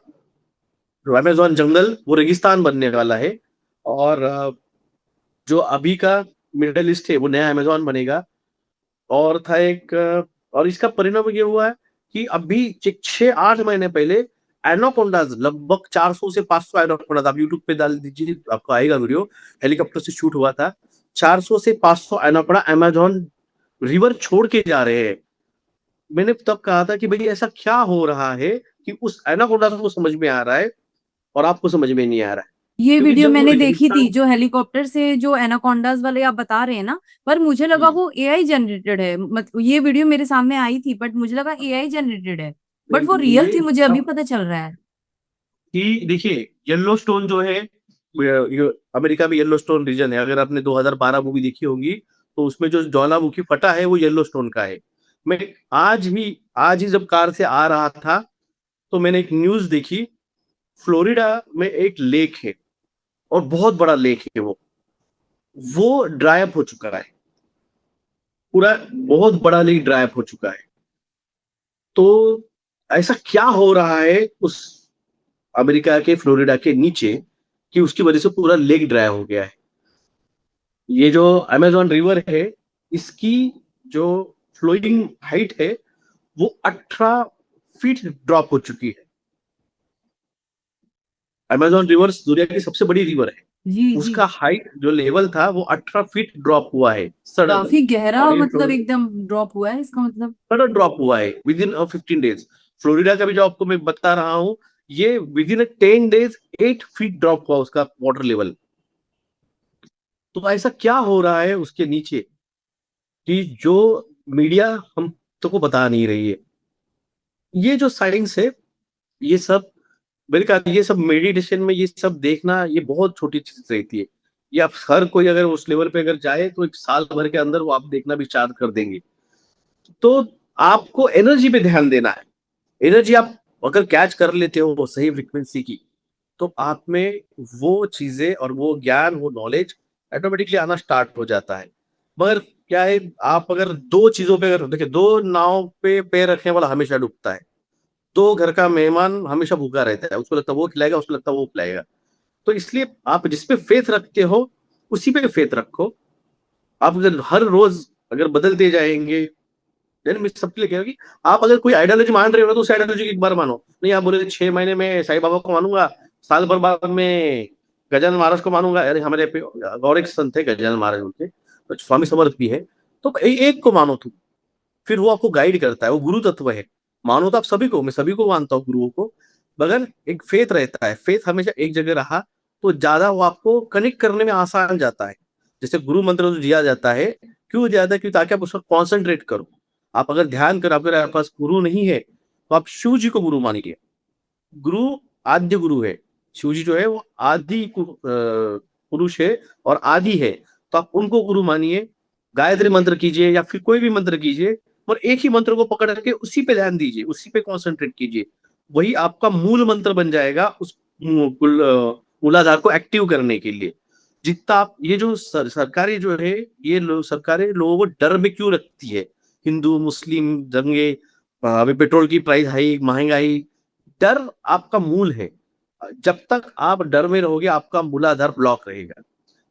जो अमेजोन जंगल वो रेगिस्तान बनने वाला है, और जो अभी का मिडल ईस्ट है वो नया अमेजोन बनेगा। और था एक और इसका परिणाम ये हुआ है कि अभी 6-8 महीने पहले एनाकोंडाज लगभग 400 से 500 एनाकोंडाज, आप यूट्यूब पे डाल दीजिए आपको आएगा वीडियो, हेलीकॉप्टर से शूट हुआ था। 400 से 500 एनाकोंडा अमेजोन रिवर छोड़ के जा रहे हैं। मैंने तब कहा था कि भाई ऐसा क्या हो रहा है कि उस एनाकोंडा को समझ में आ रहा है और आपको समझ में नहीं आ रहा है, ये क्योंकि वीडियो जब वो मैंने देखी थी रेगिस्तान। जो हेलीकॉप्टर से जो एनाकोंडास वाले आप बता रहे हैं ना, पर मुझे लगा वो एआई जनरेटेड है। मतलब ये वीडियो मेरे सामने आई थी बट मुझे लगा एआई जनरेटेड है, बट वो रियल ये थी, मुझे अभी पता चल रहा है। कि देखिए येलो स्टोन जो है, अमेरिका में येलो स्टोन रीजन है, अगर आपने 2012 मूवी देखी होगी तो उसमें जो ज्वालामुखी फटा है वो येलो स्टोन का है। मैं आज ही जब कार से आ रहा था तो मैंने एक न्यूज देखी, फ्लोरिडा में एक लेक है, और बहुत बड़ा लेक है वो ड्राई अप हो चुका है, पूरा बहुत बड़ा लेक ड्राई अप हो चुका है। तो ऐसा क्या हो रहा है उस अमेरिका के फ्लोरिडा के नीचे कि उसकी वजह से पूरा लेक ड्राई हो गया है। ये जो अमेजोन रिवर है, इसकी जो फ्लोइंग हाइट है वो 18 फीट ड्रॉप हो चुकी है। अमेजोन रिवर दुनिया की सबसे बड़ी रिवर है, जी जी। उसका हाइट जो लेवल था वो 18 फीट ड्रॉप हुआ है सडन। काफी गहरा, और ये मतलब एकदम ड्रॉप हुआ है इसका मतलब। सडन ड्रॉप हुआ है विद इन 15 डेज। फ्लोरिडा का भी जो आपको मैं बता रहा हूँ, ये with in 10 days 8 feet drop हुआ उसका वाटर लेवल। तो ऐसा क्या हो रहा है उसके नीचे कि जो मीडिया हम तो को बता नहीं रही है। ये जो साइंस है, ये सब मेरे ख्याल ये सब मेडिटेशन में ये सब देखना ये बहुत छोटी चीज रहती है। ये आप हर कोई अगर उस लेवल पे अगर जाए तो एक साल भर के अंदर वो आप देखना भी स्टार्ट कर देंगे। तो आपको एनर्जी पे ध्यान देना है। एनर्जी आप अगर कैच कर लेते हो वो सही फ्रीक्वेंसी की, तो आप में वो चीजें और वो ज्ञान वो नॉलेज ऑटोमेटिकली आना स्टार्ट हो जाता है। मगर क्या है, आप अगर दो चीजों पे अगर देखिए, दो नाव पे पैर रखने वाला हमेशा डूबता है, तो घर का मेहमान हमेशा भूखा रहता है, उसको लगता है वो खिलाएगा, उसको लगता है वो खिलाएगा। तो इसलिए आप जिस पे फेथ रखते हो उसी पे फेथ रखो। आप अगर हर रोज अगर बदलते जाएंगे, यानी मैं सबके लिए कह रहा हूँ कि आप अगर कोई आइडियोलॉजी मान रहे हो ना तो उस आइडियोलॉजी की एक बार मानो। नहीं आप बोले 6 महीने में साईं बाबा को मानूंगा, साल भर बाद में गजानन महाराज को मानूंगा। अरे हमारे पे और एक संत है गजानन महाराज, उनके तो स्वामी समर्थ भी है। तो एक को मानो तुम, फिर वो आपको गाइड करता है, वो गुरु तत्व है। मानो तो आप सभी को, मैं सभी को मानता हूँ गुरुओं को, मगर एक फेथ रहता है, फेथ हमेशा एक जगह रहा तो ज्यादा वो आपको कनेक्ट करने में आसान जाता है। जैसे गुरु मंत्र जो दिया जाता है, क्यों दिया जाता है, क्यों, ताकि आप उस पर कॉन्सेंट्रेट करो। आप अगर ध्यान कर, अगर आपके पास गुरु नहीं है तो आप शिव जी को गुरु मानिए। गुरु आद्य गुरु है, शिव जी जो है वो आदि पुरुष है और आदि है, तो आप उनको गुरु मानिए, गायत्री मंत्र कीजिए या फिर कोई भी मंत्र कीजिए, और एक ही मंत्र को पकड़ के उसी पे ध्यान दीजिए, उसी पे कॉन्सेंट्रेट कीजिए। वही आपका मूल मंत्र बन जाएगा उस मूलाधार को एक्टिव करने के लिए। जितना आप ये जो सरकारें जो है, ये सरकारें लोगों को डर में क्यों रखती है? हिंदू मुस्लिम दंगे, अभी पेट्रोल की प्राइस हाइक, महंगाई, डर आपका मूल है। जब तक आप डर में रहोगे आपका मूलाधार ब्लॉक रहेगा।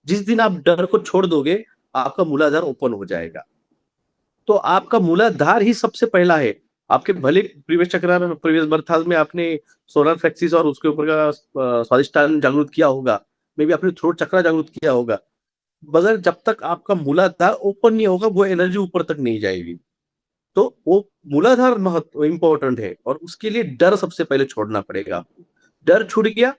जिस दिन आप डर को छोड़ दोगे आपका मूलाधार ओपन हो जाएगा। तो आपका मूलाधार ही सबसे पहला है। आपके भले प्रीवियस चक्र में, प्रीवियस बर्थाल में आपने सोलर प्लेक्सिस और उसके ऊपर का स्वादिष्टान जागृत किया होगा, मे बी आपने थ्रोट चक्र जागृत किया होगा, मगर जब तक आपका मूलाधार ओपन नहीं होगा वो एनर्जी ऊपर तक नहीं जाएगी। तो वो मूलाधार महत्व इंपॉर्टेंट है, और उसके लिए डर सबसे पहले छोड़ना पड़ेगा। डर छूट गया,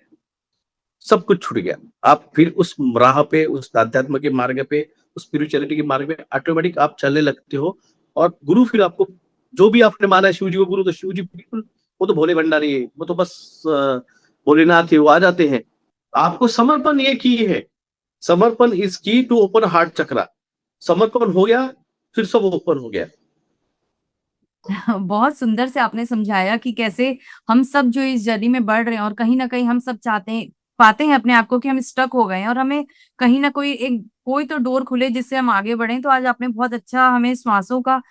सब कुछ छूट गया। आप फिर उस राह पे, उस अध्यात्म के मार्ग पे, उस स्पिरिचुअलिटी के मार्ग पे ऑटोमेटिक आप चलने लगते हो। और गुरु फिर आपको, जो भी आपने माना है शिव जी को गुरु, तो शिव जी बिल्कुल वो तो भोले भंडारी है, वो तो बस भोलेनाथ है, वो आ जाते हैं। आपको समर्पण ये की है, समर्पण इज की टू ओपन हार्ट चक्रा। समर्पण हो गया, फिर सब ओपन हो गया। बहुत सुंदर से आपने समझाया कि कैसे हम सब जो इस जर्नी में बढ़ रहे हैं और कहीं ना कहीं हम सब चाहते हैं, पाते हैं अपने आप को कि हम स्टक हो गए हैं और हमें कहीं ना कोई तो डोर खुले जिससे हम आगे बढ़ें। तो आज आपने बहुत अच्छा हमें श्वासों का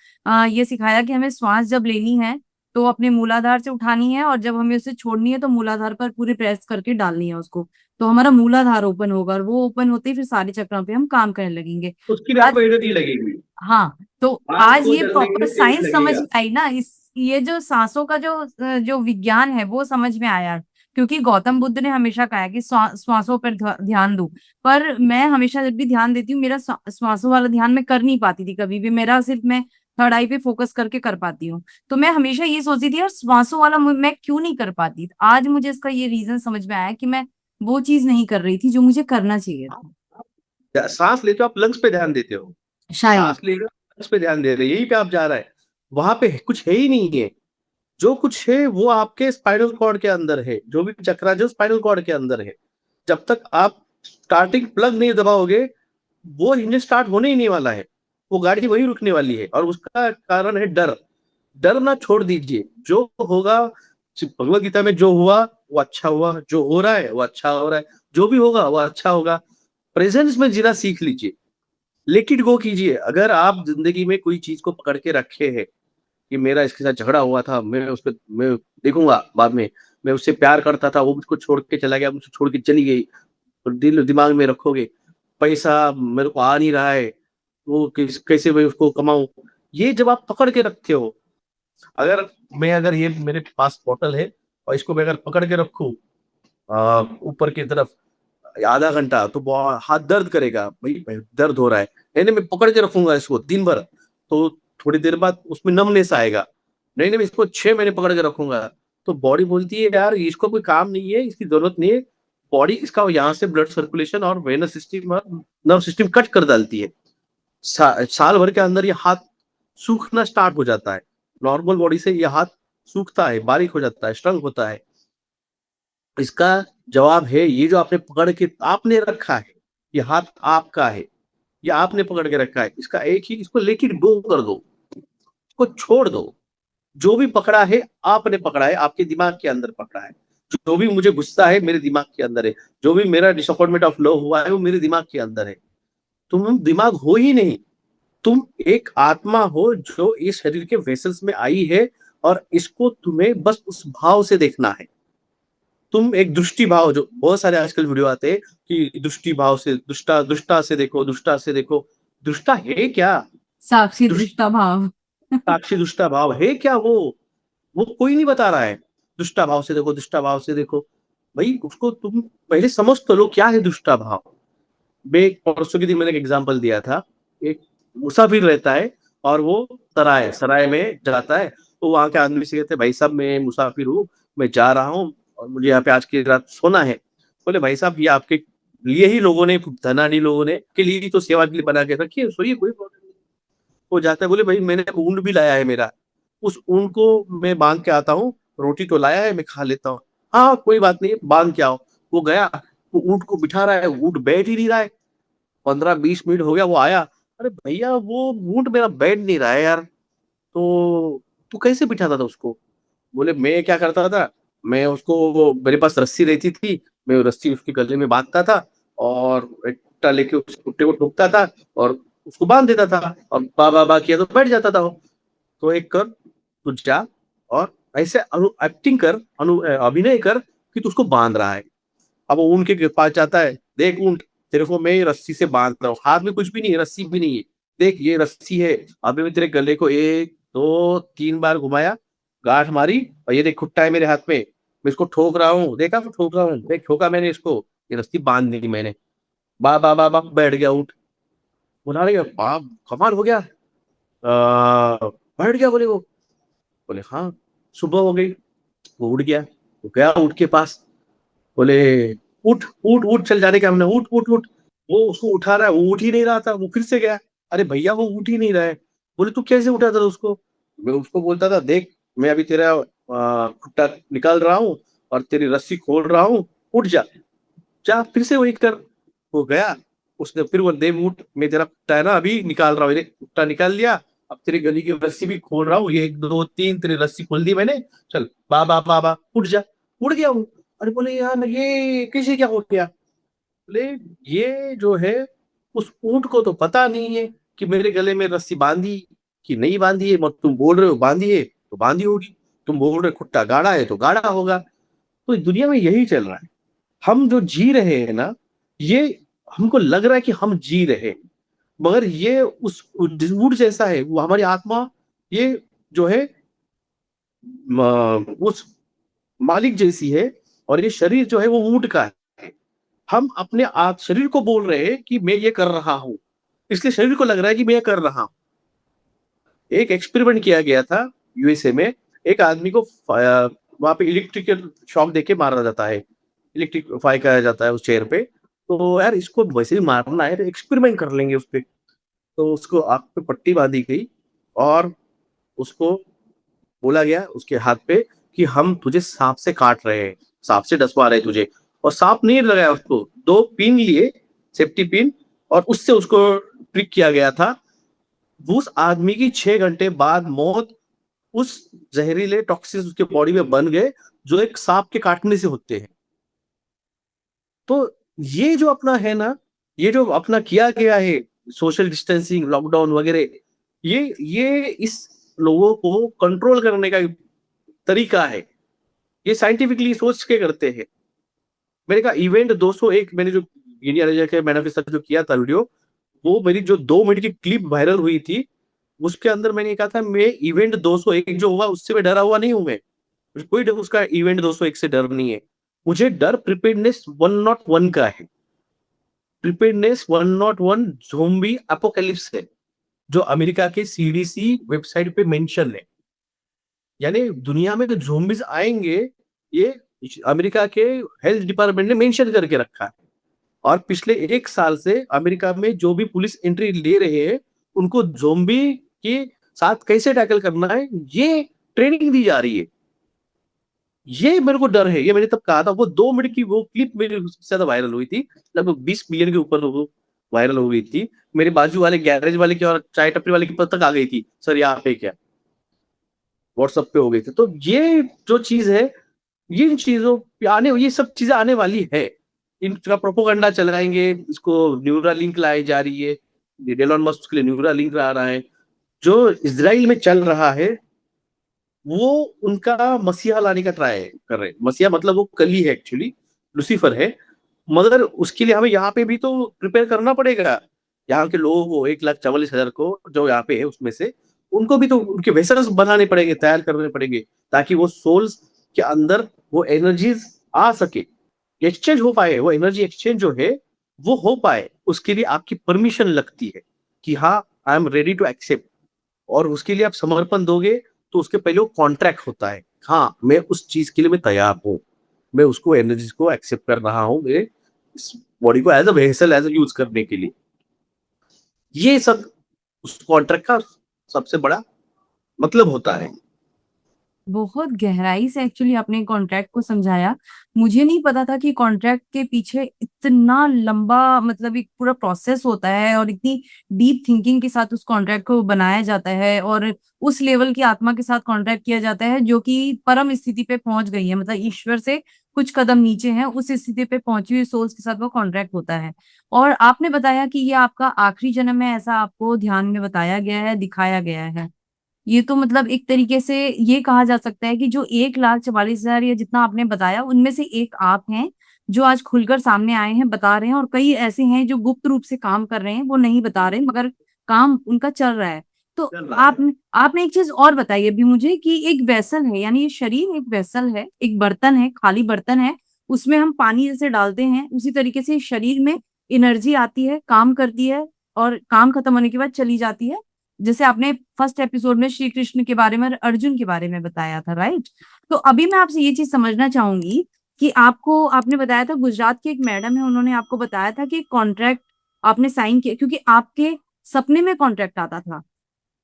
ये सिखाया कि हमें श्वास जब लेनी है तो अपने मूलाधार से उठानी है, और जब हमें उसे छोड़नी है तो मूलाधार पर पूरी प्रेस करके डालनी है उसको। तो हमारा मूलाधार ओपन होगा, और वो ओपन होते ही फिर सारे चक्रों पे हम काम करने लगेंगे। उसके लिए आपको एनर्जी लगेगी। हाँ, तो आज आपको ये डरने के प्रॉपर लिए तेज साइंस समझ लगेगा। में आई ना, इस ये जो सांसों का जो विज्ञान है वो समझ में आया। क्योंकि गौतम बुद्ध ने हमेशा कहा है कि श्वासों पर ध्यान दो। पर मैं हमेशा जब भी ध्यान देती हूँ, मेरा श्वासों वाला ध्यान मैं कर नहीं पाती थी कभी भी, मेरा सिर्फ मैं थर्ड आई पे फोकस करके कर पाती हूँ। तो मैं हमेशा ये सोचती थी यार श्वासों वाला मैं क्यों नहीं कर पाती। आज मुझे इसका ये रीजन समझ में आया कि मैं वो चीज नहीं कर रही थी जो मुझे करना चाहिए था। सांस लेते हो आप, लंग्स पे ध्यान देते हो। शायद। सांस ले रहे हो, लंग्स पे ध्यान दे रहे हो, यही पे आप जा रहा है। वहां पे कुछ है ही नहीं है। जो कुछ है वो आपके स्पाइनल कॉर्ड के अंदर है, जो भी चक्रा जो स्पाइनल कॉर्ड के अंदर है। जब तक आप स्टार्टिंग प्लग नहीं दबाओगे वो इंजन स्टार्ट होने ही नहीं वाला है। वो गाड़ी वही रुकने वाली है, और उसका कारण है डर। डर ना छोड़ दीजिए। जो होगा, भगवत गीता में जो हुआ वो अच्छा हुआ, जो हो रहा है वो अच्छा हो रहा है, जो भी होगा वो अच्छा होगा। प्रेजेंस में जीना सीख लीजिए, लेट इट गो कीजिए। अगर आप जिंदगी में कोई चीज को पकड़ के रखे हैं कि मेरा इसके साथ झगड़ा हुआ था, मैं देखूंगा बाद में, मैं उससे प्यार करता था, वो मुझको छोड़ के चला गया, मुझसे छोड़ के चली गई, और दिल दिमाग में रखोगे, पैसा मेरे को आ नहीं रहा है, वो कैसे मैं उसको कमाऊं, ये जब आप पकड़ के रखते हो। अगर ये मेरे पास बॉटल है और इसको मैं अगर पकड़ के रखूं ऊपर की तरफ आधा घंटा, तो हाथ दर्द करेगा, भाई दर्द हो रहा है, नहीं नहीं मैं पकड़ के रखूंगा इसको दिन भर, तो थोड़ी देर बाद उसमें नमनेस आएगा। नहीं नहीं मैं इसको 6 महीने पकड़ के रखूंगा, तो बॉडी बोलती है यार इसको कोई काम नहीं है, इसकी जरूरत नहीं है। बॉडी इसका यहाँ से ब्लड सर्कुलेशन और वेनस सिस्टम और नर्व सिस्टम कट कर डालती है। साल भर के अंदर ये हाथ सूखना स्टार्ट हो जाता है। नॉर्मल बॉडी से ये हाथ सूखता है, बारीक हो जाता है, स्ट्रंग होता है। इसका जवाब है ये जो आपने पकड़ के आपने रखा है, ये हाथ आपका है, ये आपने पकड़ के रखा है, इसका एक ही, इसको लेके गो कर दो, इसको छोड़ दो। जो भी पकड़ा है आपने पकड़ा है, आपके दिमाग के अंदर पकड़ा है। जो भी मुझे गुस्सा है मेरे दिमाग के अंदर है, जो भी मेरा डिसअपॉइंटमेंट ऑफ लव हुआ है वो मेरे दिमाग के अंदर है। तुम दिमाग हो ही नहीं, तुम एक आत्मा हो जो इस शरीर के वेसल्स में आई है, और इसको तुम्हें बस उस भाव से देखना है। तुम एक दृष्टि भाव, जो बहुत सारे आजकल वीडियो आते हैं कि दृष्टि भाव से, दुष्टा दुष्टा से देखो, दुष्टा से देखो। दुष्टा है क्या? साक्षी दुष्ट दृष्टा भाव। साक्षी दुष्टा भाव है क्या? वो कोई नहीं बता रहा है। दुष्टा भाव से देखो, दुष्टा भाव से देखो, भाई उसको तुम पहले समझ तो लो क्या है दुष्टा भाव। मैं परसों के दिन मैंने एक एग्जांपल दिया था। एक मुसाफिर रहता है और वो सराय सराय में जाता है, तो वहां के आदमी से कहते हैं भाई साहब मैं मुसाफिर हूँ, मैं जा रहा हूँ और मुझे यहाँ पे आज की रात सोना है। बोले भाई साहब ये आपके लिए ही लोगों ने, धनानी लोगों ने के लिए ही तो सेवा के लिए बना के रखी है, सोइए कोई प्रॉब्लम नहीं। वो जाता है, बोले भाई मैंने ऊंट भी लाया है मेरा, उस ऊंट को मैं बांध के आता हूँ, रोटी तो लाया है मैं खा लेता हूँ। हाँ कोई बात नहीं बांध के आओ। वो गया, वो ऊँट को बिठा रहा है, ऊँट बैठ ही नहीं रहा है। 15-20 मिनट हो गया, वो आया, "अरे भैया वो ऊँट मेरा बैठ नहीं रहा है यार, तो तू कैसे बिठाता था उसको?" बोले, "मैं क्या करता था, मैं उसको वो मेरे पास रस्सी रहती थी, मैं वो रस्सी उसके गले में बाँधता था और एक कुत्ता लेके उस कुत्ते को ठोकता था और उसको बाँध देता था और बा, बा, बा किया तो बैठ जाता था वो। तो एक कर, तू जा और ऐसे एक्टिंग कर, अभिनय कर कि तू उसको बाँध रहा है।" अब वो ऊँट के पास जाता है, "देख ऊँट, तेरे को मैं रस्सी से बाँध रहा हूँ, हाथ में कुछ भी नहीं है, रस्सी भी नहीं है। देख ये रस्सी है, अभी मैं तेरे गले को 1, 2, 3 बार घुमाया, गाँठ मारी और ये देख खुट्टा है मेरे हाथ में, मैं इसको ठोक रहा हूँ, देखा मैं ठोक रहा हूँ, देख ठोका मैंने इसको, ये रस्सी बाँध दी मैंने। बा, बा, बा, बा बैठ गया ऊँट। बोला, "अरे बाप! कमाल हो गया। बैठ गया?" बोले वो। बोले, "हाँ।" सुबह हो गई, वो उठ गया, वो गया ऊँट के पास। बोले, "उठ, उठ, उठ चल जाने का हमने, उठ, उठ, उठ।" वो उसको उठा रहा है, वो उठ ही नहीं रहा था, वो फिर से गया, "अरे भैया वो उठ ही नहीं रहा है।" बोले, "तू कैसे उठाता था उसको?" मैं उसको बोलता था, "देख मैं अभी तेरा खुट्टा निकाल रहा हूँ और तेरी रस्सी खोल रहा हूँ, उठ जा, जा फिर से वही कर।" वो गया, उसने फिर वो दे उठ, मैं तेरा खुट्टा है ना अभी निकाल रहा हूँ, ये खुट्टा निकाल लिया, अब तेरी गली की रस्सी भी खोल रहा हूँ, ये 1, 2, 3 तेरी रस्सी खोल दी मैंने, चल बा, बा, बा, बा, उठ जा। उठ गया वो। अरे बोले, "यार ये कैसे क्या हो गया?" बोले, "ये जो है उस ऊँट को तो पता नहीं है कि मेरे गले में रस्सी बाँधी कि नहीं बाँधी है, मत तुम बोल रहे हो बाँधी है, तो बाँधी होगी, तुम बोल रहे हो खुट्टा गाढ़ा है, तो गाढ़ा होगा।" तो दुनिया में यही चल रहा है। हम जो जी रहे हैं ना, ये हमको लग रहा है कि हम जी रहे हैं, मगर ये उस ऊँट जैसा है, वो हमारी आत्मा, ये जो है उस मालिक जैसी है और ये शरीर जो है वो ऊँट का है। हम अपने शरीर को बोल रहे हैं कि मैं ये कर रहा हूँ, इसलिए शरीर को लग रहा है कि मैं ये कर रहा हूँ। एक एक्सपेरिमेंट किया गया था यूएसए में, एक आदमी को वहाँ पे इलेक्ट्रिकल शॉक देके मारा जाता है, इलेक्ट्रीफाई किया जाता है उस चेयर पे। तो यार इसको वैसे ही मारना है, तो एक्सपेरिमेंट कर लेंगे उसपे। तो उसको आँख पे पट्टी बाँधी गई और उसको बोला गया उसके हाथ पे कि हम तुझे सांप से काट रहे हैं, सांप से डसवा रहे हैं तुझे, और सांप नहीं लगाया उसको, 2 पिन लिए, सेफ्टी पिन, और उससे उसको ट्रिक किया गया था। उस आदमी की 6 घंटे बाद मौत उस ज़हरीले टॉक्सिन्स उसके बॉडी में बन गए, जो एक सांप के काटने से होते हैं। तो ये जो अपना है ना, ये जो अपना किया गया है सोशल डिस्टेंसिंग, लॉकडाउन वगैरह, ये इस लोगों को कंट्रोल करने का तरीका है। ये साइंटिफिकली सोच के करते हैं। मैंने कहा इवेंट 201, मैंने जो इंडिया रेज़र के मैनिफेस्टो जो किया था वीडियो, वो मेरी जो 2 मिनट की क्लिप वायरल हुई थी, उसके अंदर मैंने कहा था मैं इवेंट 201 जो हुआ उससे मैं डरा हुआ नहीं हूँ मैं। मुझे कोई उसका इवेंट 201 से डर नहीं है। मुझे डर प्रिपेयर्डनेस 101 का है। प्रिपेयर्डनेस 101 ज़ोंबी अपोकैलिप्स है, जो अमेरिका के सीडीसी वेबसाइट पे मेंशन है। यानी दुनिया में जो ज़ोंबीज़ आएँगे, ये अमेरिका के हेल्थ डिपार्टमेंट ने मेंशन करके रखा है। और पिछले 1 साल से अमेरिका में जो भी पुलिस एंट्री ले रहे हैं, उनको ज़ोंबी के साथ कैसे टैकल करना है, ये ट्रेनिंग दी जा रही है। ये मेरे को डर है, ये मैंने तब कहा था, वो 2 मिनट की वो क्लिप मेरी सबसे ज़्यादा वायरल हुई थी। लगभग 20 मिलियन के ऊपर वो वायरल हो गई थी। मेरे बाजू वाले गैरेज वाले की और चाय टपरी वाले की तक आ गई थी, "सर यहाँ पे क्या?" व्हाट्सएप पे हो गई थी। तो ये जो चीज़ है, ये चीज़ों पे आने ये सब चीज़ें आने वाली है। इनका प्रोपेगेंडा चलाएँगे, इसको न्यूरालिंक लाई जा रही है। एलोन मस्क के लिए न्यूरालिंक आ रहा है। जो इज़राइल में चल रहा है, वो उनका मसीहा लाने का ट्राई कर रहे हैं। मसीहा मतलब वो कली है एक्चुअली, लूसीफर है। मगर उसके लिए हमें यहाँ पे भी तो प्रिपेयर करना पड़ेगा। यहाँ के लोगों को 1,44,000 को जो यहाँ पे है उसमें से, उनको भी तो उनके वेसल्स बनाने पड़ेंगे, तैयार करने पड़ेंगे, ताकि वो सोल्स के अंदर वो एनर्जीज़ आ सके। एक्सचेंज हो पाए, वो एनर्जी एक्सचेंज जो है, वो हो पाए, उसके लिए आपकी परमिशन लगती है, कि हाँ, I am ready to accept, और उसके लिए आप समर्पण दोगे, तो उसके पहले वो कॉन्ट्रैक्ट होता है। हाँ, मैं उस चीज़ के लिए मैं तैयार हूँ। मैं उसको एनर्जीज़ को एक्सेप्ट कर रहा हूँ, मैं इस बॉडी को as a vessel as a use करने के लिए। ये सब उस कॉन्ट्रैक्ट का सबसे बड़ा मतलब होता है। बहुत गहराई से एक्चुअली आपने कॉन्ट्रैक्ट को समझाया। मुझे नहीं पता था कि कॉन्ट्रैक्ट के पीछे इतना लंबा मतलब एक पूरा प्रोसेस होता है और इतनी डीप थिंकिंग के साथ उस कॉन्ट्रैक्ट को बनाया जाता है और उस लेवल की आत्मा के साथ कॉन्ट्रैक्ट किया जाता है जो कि परम स्थिति पे पहुंच गई है, मतलब ईश्वर से कुछ कदम नीचे है, उस स्थिति पे पहुंची हुई सोल्स के साथ वो कॉन्ट्रैक्ट होता है। और आपने बताया कि ये आपका आखिरी जन्म है, ऐसा आपको ध्यान में बताया गया है, दिखाया गया है। ये तो मतलब एक तरीके से ये कहा जा सकता है कि जो 1,44,000 या जितना आपने बताया उनमें से एक आप हैं जो आज खुलकर सामने आए हैं, बता रहे हैं, और कई ऐसे हैं जो गुप्त रूप से काम कर रहे हैं, वो नहीं बता रहे मगर काम उनका चल रहा है। तो चल रहा है। आपने एक चीज और बताई अभी मुझे कि एक वेसल है, यानी ये शरीर एक वेसल है, एक बर्तन है, खाली बर्तन है, उसमें हम पानी जैसे डालते हैं उसी तरीके से शरीर में एनर्जी आती है, काम करती है और काम खत्म होने के बाद चली जाती है। जैसे आपने फर्स्ट एपिसोड में श्री कृष्ण के बारे में और अर्जुन के बारे में बताया था, राइट? तो अभी मैं आपसे ये चीज समझना चाहूंगी कि आपको आपने बताया था गुजरात की एक मैडम है, उन्होंने आपको बताया था कि कॉन्ट्रैक्ट आपने साइन किया क्योंकि आपके सपने में कॉन्ट्रैक्ट आता था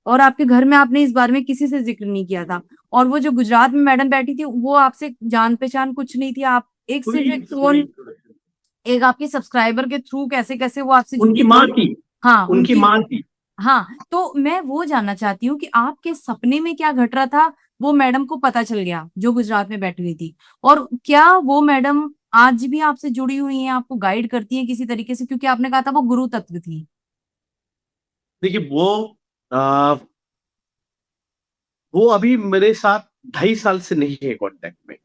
और आपके घर में आपने इस बारे में किसी से जिक्र नहीं किया था। और वो जो गुजरात में मैडम बैठी थी वो आपसे जान पहचान कुछ नहीं थी, आप एक सिर्फ पूरी एक पूरी फोन, एक आपके सब्सक्राइबर के थ्रू कैसे कैसे वो आपसे उनकी जुड़ी माँ थी। थी। हाँ उनकी उनकी। माँ थी। हाँ, तो मैं वो जानना चाहती हूँ कि आपके सपने में क्या घट रहा था, वो मैडम को पता चल गया जो गुजरात में बैठी हुई थी। और क्या वो मैडम आज भी आपसे जुड़ी हुई हैं, आपको गाइड करती हैं किसी तरीके से, क्योंकि आपने कहा था वो गुरु तत्व थी। देखिए वो अभी मेरे साथ 2.5 साल से नहीं है कांटेक्ट में।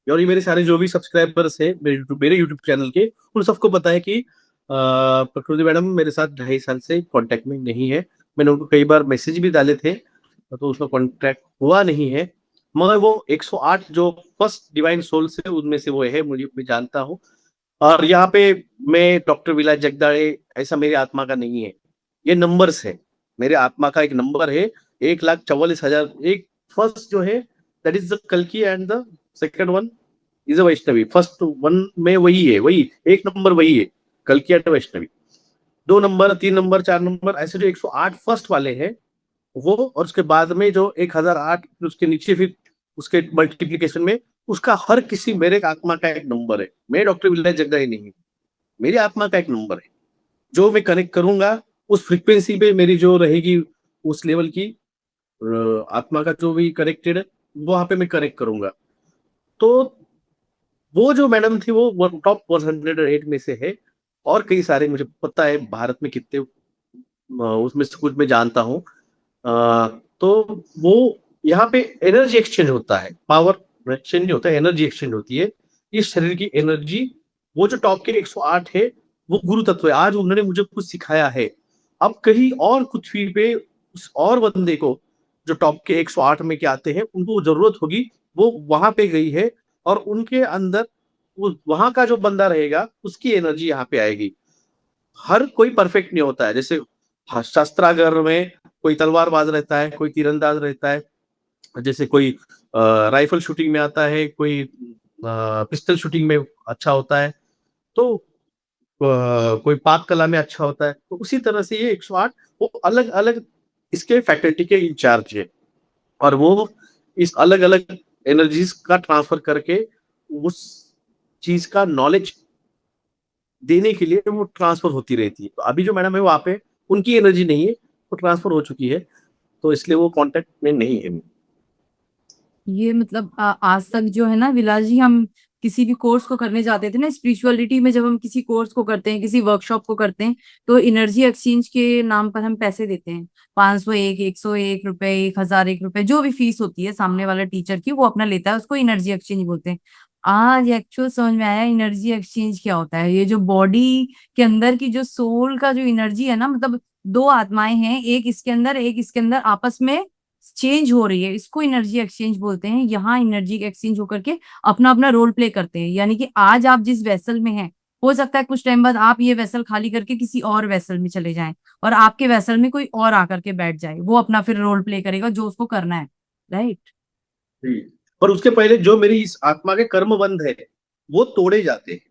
और ये मेरे सारे जो भी सब्सक्राइबर्स हैं मेरे यूट्यूब चैनल के, उन सबको पता है कि प्रकृति मैडम मेरे साथ 2.5 साल से कांटेक्ट में नहीं है। मैंने उनको कई बार मैसेज भी डाले थे तो उसका कांटेक्ट हुआ नहीं है। मगर वो 108 जो फर्स्ट डिवाइन सोल्स है उनमें से वो है, मुझे मैं जानता हूँ। और यहाँ पे मैं डॉक्टर विलास जगदाड़े ऐसा मेरी आत्मा का नहीं है। ये नंबर्स है, मेरे आत्मा का एक नंबर है। 1,44,000 एक फर्स्ट जो है दैट इज द कल्कि and the second one is a Vaishnavi. First one में वही है, वही एक नंबर वही है, कल्कि and Vaishnavi. 2 number 3 number 4 number ऐसे जो 108 फर्स्ट वाले हैं वो, और उसके बाद में जो 1,008 उसके नीचे फिर उसके मल्टीप्लीकेशन में उसका हर किसी मेरे आत्मा का एक नंबर है। मैं डॉक्टर विलास जगदाई नहीं, मेरी आत्मा का एक नंबर है। जो मैं कनेक्ट करूंगा उस फ्रीक्वेंसी पे मेरी जो रहेगी उस लेवल की आत्मा का जो भी कनेक्टेड है वहां पे मैं कनेक्ट करूंगा। तो वो जो मैडम थी वो टॉप 108 में से है। और कई सारे मुझे पता है भारत में कितने उसमें से कुछ मैं जानता हूँ। तो वो यहाँ पे एनर्जी एक्सचेंज होता है, पावर एक्सचेंज नहीं होता है, एनर्जी एक्सचेंज होती है। इस शरीर की एनर्जी, वो जो टॉप के 108 है वो गुरु तत्व है। आज उन्होंने मुझे कुछ सिखाया है। अब कहीं और कुछ भी पे उस और बंदे को जो टॉप के 108 में के आते हैं उनको जरूरत होगी, वो वहां पे गई है और उनके अंदर वो वहां का जो बंदा रहेगा उसकी एनर्जी यहाँ पे आएगी। हर कोई परफेक्ट नहीं होता है। जैसे शस्त्रागार में कोई तलवारबाज रहता है, कोई तीरंदाज रहता है, जैसे कोई राइफल शूटिंग में आता है, कोई पिस्टल शूटिंग में अच्छा होता है, तो कोई पाक कला में अच्छा होता है। तो उसी तरह से ये 108 वो अलग अलग इसके फैकल्टी के इंचार्ज है। और वो इस अलग अलग एनर्जीज का ट्रांसफर करके उस चीज का नॉलेज देने के लिए वो ट्रांसफर होती रहती है। तो अभी जो मैडम है वहां पे उनकी एनर्जी नहीं है, वो ट्रांसफर हो चुकी है, तो इसलिए वो कांटेक्ट में नहीं है। ये मतलब आज तक जो है ना विलास जी, हम किसी भी कोर्स को करने जाते थे ना स्पिरिचुअलिटी में, जब हम किसी कोर्स को करते हैं, किसी वर्कशॉप को करते हैं, तो एनर्जी एक्सचेंज के नाम पर हम पैसे देते हैं। 501, 101 रुपए, 1,001 रुपए, जो भी फीस होती है सामने वाला टीचर की वो अपना लेता है, उसको एनर्जी एक्सचेंज बोलते हैं। आज एक्चुअल समझ में आया एनर्जी एक्सचेंज क्या होता है। ये जो बॉडी के अंदर की जो सोल का जो एनर्जी है ना, मतलब दो आत्माएं हैं, एक इसके अंदर एक इसके अंदर, आपस में चेंज हो रही है, इसको एनर्जी एक्सचेंज बोलते हैं। यहाँ एनर्जी एक्सचेंज होकर के अपना अपना रोल प्ले करते हैं, यानी कि आज आप जिस वेसल में हैं, हो सकता है कुछ टाइम बाद आप ये वेसल खाली करके किसी और वेसल में चले जाएं और आपके वेसल में कोई और आकर के बैठ जाए, वो अपना फिर रोल प्ले करेगा जो उसको करना है, राइट? जी। पर उसके पहले जो मेरी इस आत्मा के कर्म बंध है वो तोड़े जाते हैं।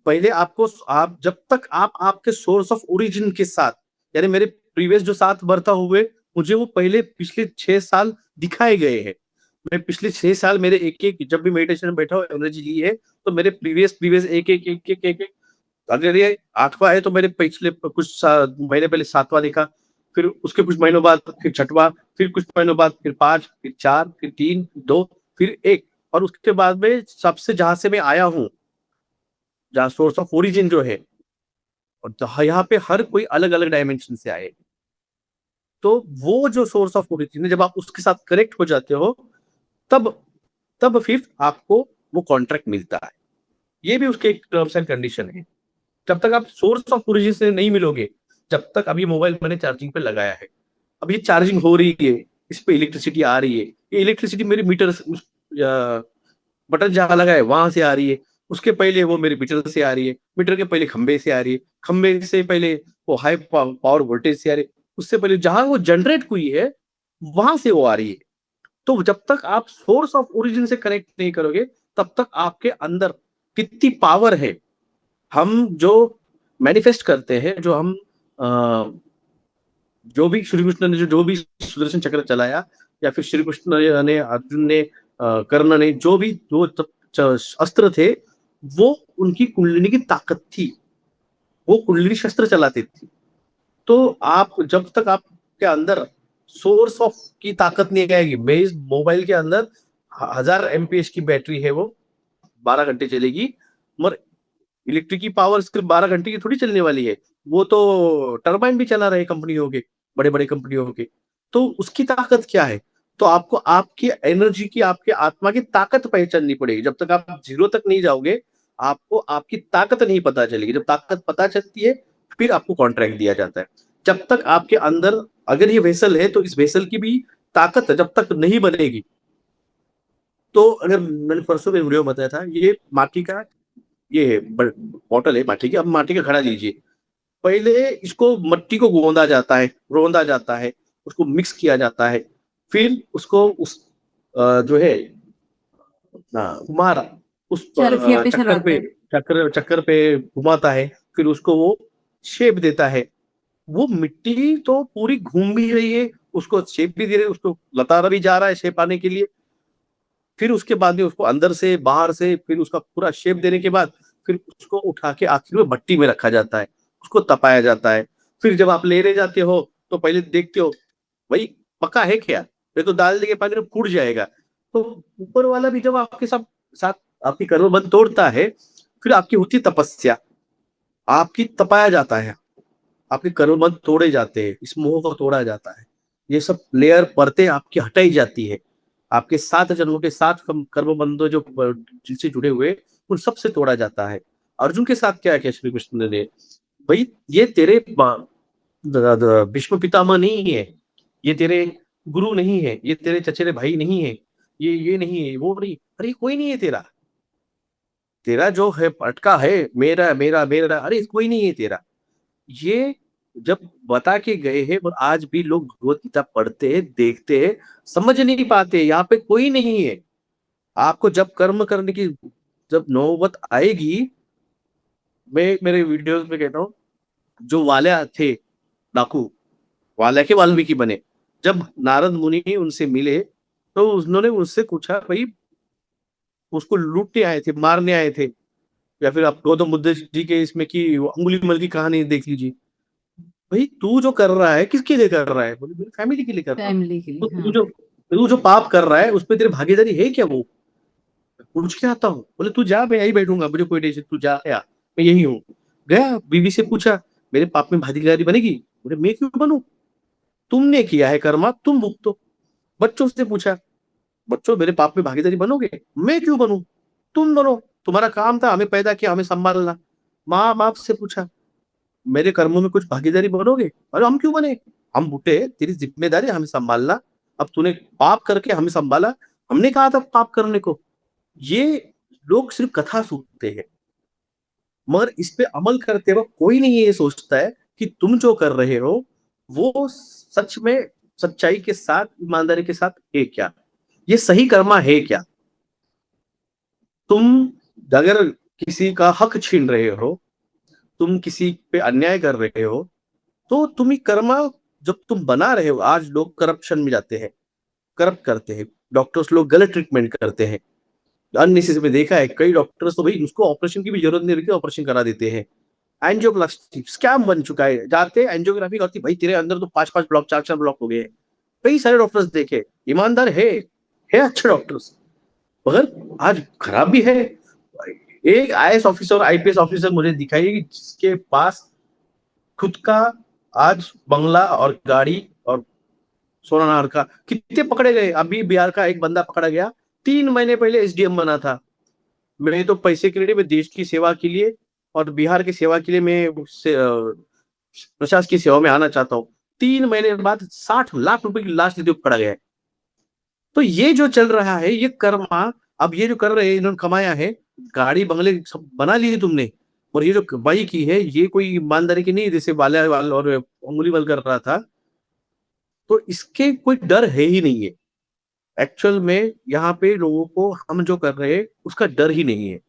पहले आपको, आप जब तक आप आपके सोर्स ऑफ ओरिजिन के साथ, यानी मेरे प्रीवियस जो 7 बर्ता हुए मुझे वो पहले पिछले 6 साल दिखाए गए हैं। मैं पिछले 6 साल मेरे एक जब भी मेडिटेशन में बैठा हूँ, एनर्जी ली है, तो मेरे प्रीवियस एक अगर ये 8वां है तो मेरे पिछले कुछ महीने पहले 7वां देखा, फिर उसके कुछ महीनों बाद फिर 6वां, फिर कुछ महीनों बाद फिर 5, फिर 4, फिर 3, 2, फिर 1, और उसके बाद में सबसे जहां से मैं आया हूँ, जहाँ सोर्स ऑफ ओरिजिन जो है, और यहाँ पे हर कोई अलग अलग डायमेंशन से आए। तो वो जो सोर्स ऑफ ओरिजिन है, जब आप उसके साथ कनेक्ट हो जाते हो, तब तब फिर आपको वो कॉन्ट्रैक्ट मिलता है। ये भी उसके एक टर्म्स एंड कंडीशन है। जब तक आप सोर्स ऑफ ओरिजिन से नहीं मिलोगे, जब तक अभी मोबाइल मैंने चार्जिंग पे लगाया है, अब ये चार्जिंग हो रही है, इस पे इलेक्ट्रिसिटी आ रही है, ये इलेक्ट्रिसिटी मेरे मीटर बटन जहाँ लगा है वहां से आ रही है, उसके पहले वो मेरे मीटर से आ रही है, मीटर के पहले खंबे से आ रही है, खंबे से पहले वो हाई पावर वोल्टेज से आ रही है, उससे पहले जहां वो जनरेट हुई है वहां से वो आ रही है। तो जब तक आप सोर्स ऑफ ओरिजिन से कनेक्ट नहीं करोगे, तब तक आपके अंदर कितनी पावर है, हम जो मैनिफेस्ट करते हैं, जो हम अ, जो भी श्री कृष्ण ने जो भी सुदर्शन चक्र चलाया, या फिर श्री कृष्ण ने, अर्जुन ने, कर्ण ने, जो भी जो अस्त्र थे, वो उनकी कुंडलिनी की ताकत थी, वो कुंडलिनी शस्त्र चलाती थी। तो आप जब तक आपके अंदर सोर्स ऑफ की ताकत नहीं आएगी, बेस मोबाइल के अंदर 1000 एमपीएच की बैटरी है, वो 12 घंटे चलेगी, मगर इलेक्ट्रिक की पावर सिर्फ 12 घंटे की थोड़ी चलने वाली है, वो तो टरबाइन भी चला रहे कंपनियों के, बड़े बड़े कंपनियों के। तो उसकी ताकत क्या है? तो आपको आपकी एनर्जी की, आपके आत्मा की ताकत पहचाननी पड़ेगी। जब तक आप जीरो तक नहीं जाओगे, आपको आपकी ताकत नहीं पता चलेगी। जब ताकत पता चलती है, फिर आपको कॉन्ट्रैक्ट दिया जाता है। जब तक आपके अंदर, अगर ये वेसल है, तो इस वेसल की भी ताकत जब तक नहीं बनेगी, तो अगर मैंने परसों में वीडियो बताया था, ये माटी का, ये बॉटल है माटी की, अब माटी का घड़ा लीजिए, पहले इसको मट्टी को गोंदा जाता है, रोंदा जाता है, उसको मिक्स किया जाता है, फिर उसको उस जो है कुम्हार उस चरखिया पे चक्कर चलाते पे, हैं। चक्कर पे घुमाता है, फिर उसको वो शेप देता है। वो मिट्टी तो पूरी घूम भी रही है, उसको शेप भी दे रही है, उसको लताड़ा भी जा रहा है शेप आने के लिए। फिर उसके बाद में उसको अंदर से बाहर से फिर उसका पूरा शेप देने के बाद, फिर उसको उठा के आखिर में भट्टी में रखा जाता है, उसको तपाया जाता है। फिर जब आप लेने जाते हो, तो पहले देखते हो भाई पका है क्या, ये तो डाल देंगे पानी में फूट जाएगा। तो ऊपर वाला भी जब आपके साथ साथ आपकी कर्मबंध तोड़ता है, फिर आपकी होती है तपस्या, आपकी तपाया जाता है, आपके कर्मबंध तोड़े जाते हैं, इस मोह को तोड़ा जाता है, ये सब लेयर परतें आपकी हटाई जाती है, आपके 7 जन्मों के 7 कर्मबंधों जो जिनसे जुड़े हुए, उन सब से तोड़ा जाता है। अर्जुन के साथ क्या किया श्री कृष्ण ने? भाई ये तेरे भीष्म पितामह नहीं है, ये तेरे गुरु नहीं है, ये तेरे चचेरे भाई नहीं है, ये नहीं है, वो नहीं, अरे कोई नहीं है तेरा, तेरा जो है पटका है, मेरा मेरा मेरा, अरे कोई नहीं है तेरा। ये जब बता के गए हैं, और आज भी लोग भगवत गीता पढ़ते हैं, देखते हैं, समझ नहीं पाते, यहाँ पे कोई नहीं है। आपको जब कर्म करने की जब नौबत आएगी, मैं मेरे वीडियोस में कहता हूँ, जो वाल्या थे डाकू, वाल्या के वाल्मीकि बने, जब नारद मुनि उनसे मिले, तो उन्होंने उनसे पूछा, भाई उसको लूटने आए थे, मारने आए थे, या फिर आप गौतम बुद्ध जी के इसमें की अंगुलीमाल की कहानी देख लीजिए, भाई तू जो कर रहा है किसके लिए कर रहा है? बोले मेरी फैमिली के लिए कर रहा हूँ। फैमिली के तो लिए, हाँ। तू जो पाप कर रहा है उसमें तेरी भागीदारी है क्या? वो पूछ के आता हूँ, बोले तू जा, मैं यही बैठूंगा, मुझे कोई टेंशन, तू जा या मैं यही हूँ। गया, बीवी से पूछा, मेरे पाप में भागीदारी बनेगी? बोले मैं क्यों बनूं, तुमने किया है कर्मा, तुम भुगतो। बच्चों से पूछा, बच्चों मेरे पाप में भागीदारी बनोगे? मैं क्यों बनूं, तुम बनो, तुम्हारा काम था, हमें पैदा किया, हमें संभालना। माँ बाप से पूछा, मेरे कर्मों में कुछ भागीदारी बनोगे? अरे हम क्यों बने, हम बूटे, तेरी जिम्मेदारी हमें संभालना, अब तूने पाप करके हमें संभाला, हमने कहा था पाप करने को। ये लोग सिर्फ कथा सुनते हैं, मगर इस पे अमल करते वक्त कोई नहीं ये सोचता है कि तुम जो कर रहे हो वो सच में सच्चाई के साथ, ईमानदारी के साथ है क्या, ये सही कर्मा है क्या। तुम अगर किसी का हक छीन रहे हो, तुम किसी पे अन्याय कर रहे हो, तो तुम ही कर्मा, जब तुम बना रहे हो, आज लोग करप्शन में जाते हैं, करप्ट करते हैं, डॉक्टर्स लोग गलत ट्रीटमेंट करते हैं, अननेसेसरी में देखा है कई डॉक्टर्स तो भाई उसको ऑपरेशन की भी जरूरत नहीं रहती, ऑपरेशन करा देते हैं। एंजियोप्लास्टी स्कैम बन चुका है, जाते हैं एंजियोग्राफी करती, भाई तेरे अंदर तो 5-5 ब्लॉक 4-4 ब्लॉक हो गए। कई सारे डॉक्टर्स देखे, ईमानदार है अच्छे डॉक्टर्स, मगर आज खराब भी है। एक आईएएस ऑफिसर आईपीएस ऑफिसर मुझे दिखाइए जिसके पास खुद का आज बंगला और गाड़ी और सोना नार का, कितने पकड़े गए। अभी बिहार का एक बंदा पकड़ा गया, 3 महीने पहले एसडीएम बना था। मैं तो पैसे के लिए, मैं देश की सेवा के लिए और बिहार की सेवा के लिए मैं प्रशासन की सेवा में आना चाहता हूँ। 3 महीने बाद 60 लाख रुपए की लाश लेते हुए पकड़ा गया है। तो ये जो चल रहा है ये कर्मा, अब ये जो कर रहे हैं इन्होंने कमाया है, गाड़ी बंगले सब बना लिए तुमने, और ये जो कमाई की है ये कोई ईमानदारी की नहीं, जैसे बाला वाल और उंगली बल कर रहा था, तो इसके कोई डर है ही नहीं है। एक्चुअल में यहाँ पे लोगों को हम जो कर रहे हैं उसका डर ही नहीं है।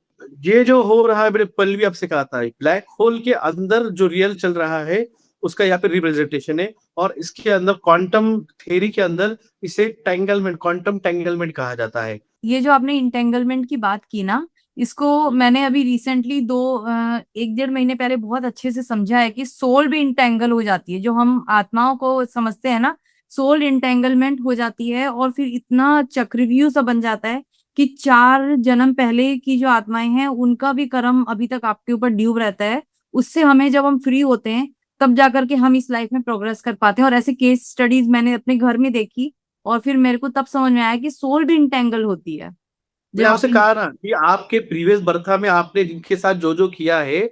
ये जो हो रहा है, मैंने कल भी आपसे कहा था, ब्लैक होल के अंदर जो रियल चल रहा है उसका यहाँ पे रिप्रेजेंटेशन है, और इसके अंदर क्वांटम थ्योरी के अंदर इसे टेंगलमेंट, क्वांटम टेंगलमेंट कहा जाता है। ये जो आपने इंटेंगलमेंट की बात की ना, इसको मैंने अभी रिसेंटली 1-1.5 महीने पहले बहुत अच्छे से समझा है कि सोल भी इंटेंगल हो जाती है, जो हम आत्माओं को समझते हैं ना, सोल इंटेंगलमेंट हो जाती है और फिर इतना चक्रव्यूह सा बन जाता है कि 4 जन्म पहले की जो आत्माएं हैं उनका भी कर्म अभी तक आपके ऊपर ड्यूब रहता है। उससे हमें जब हम फ्री होते हैं तब जाकर के हम इस लाइफ में प्रोग्रेस कर पाते हैं। और ऐसे केस स्टडीज मैंने अपने घर में देखी और फिर मेरे को तब समझ में आया कि सोल भी इंटेंगल होती है मैं जब आपसे अपन। कहा ना कि आपके प्रीवियस बर्था में आपने जिनके साथ जो किया है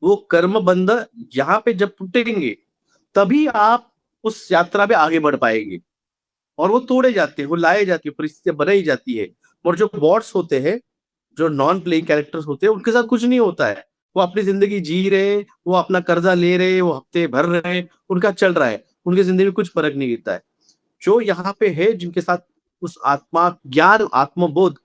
वो कर्म बंध यहाँ पे जब टूटेंगे तभी आप उस यात्रा में आगे बढ़ पाएंगे, और वो तोड़े जाते हैं, वो लाए जाती है, परिस्थितियां बनाई जाती है। और जो बॉट्स होते हैं, जो नॉन प्लेइंग कैरेक्टर्स होते हैं, उनके साथ कुछ नहीं होता है, वो अपनी जिंदगी जी रहे, वो अपना कर्जा ले रहे, वो हफ्ते भर रहे, उनका चल रहा है, उनकी जिंदगी में कुछ फर्क नहीं गिरता है। जो यहाँ पे है जिनके साथ उस आत्मा ज्ञान आत्मबोध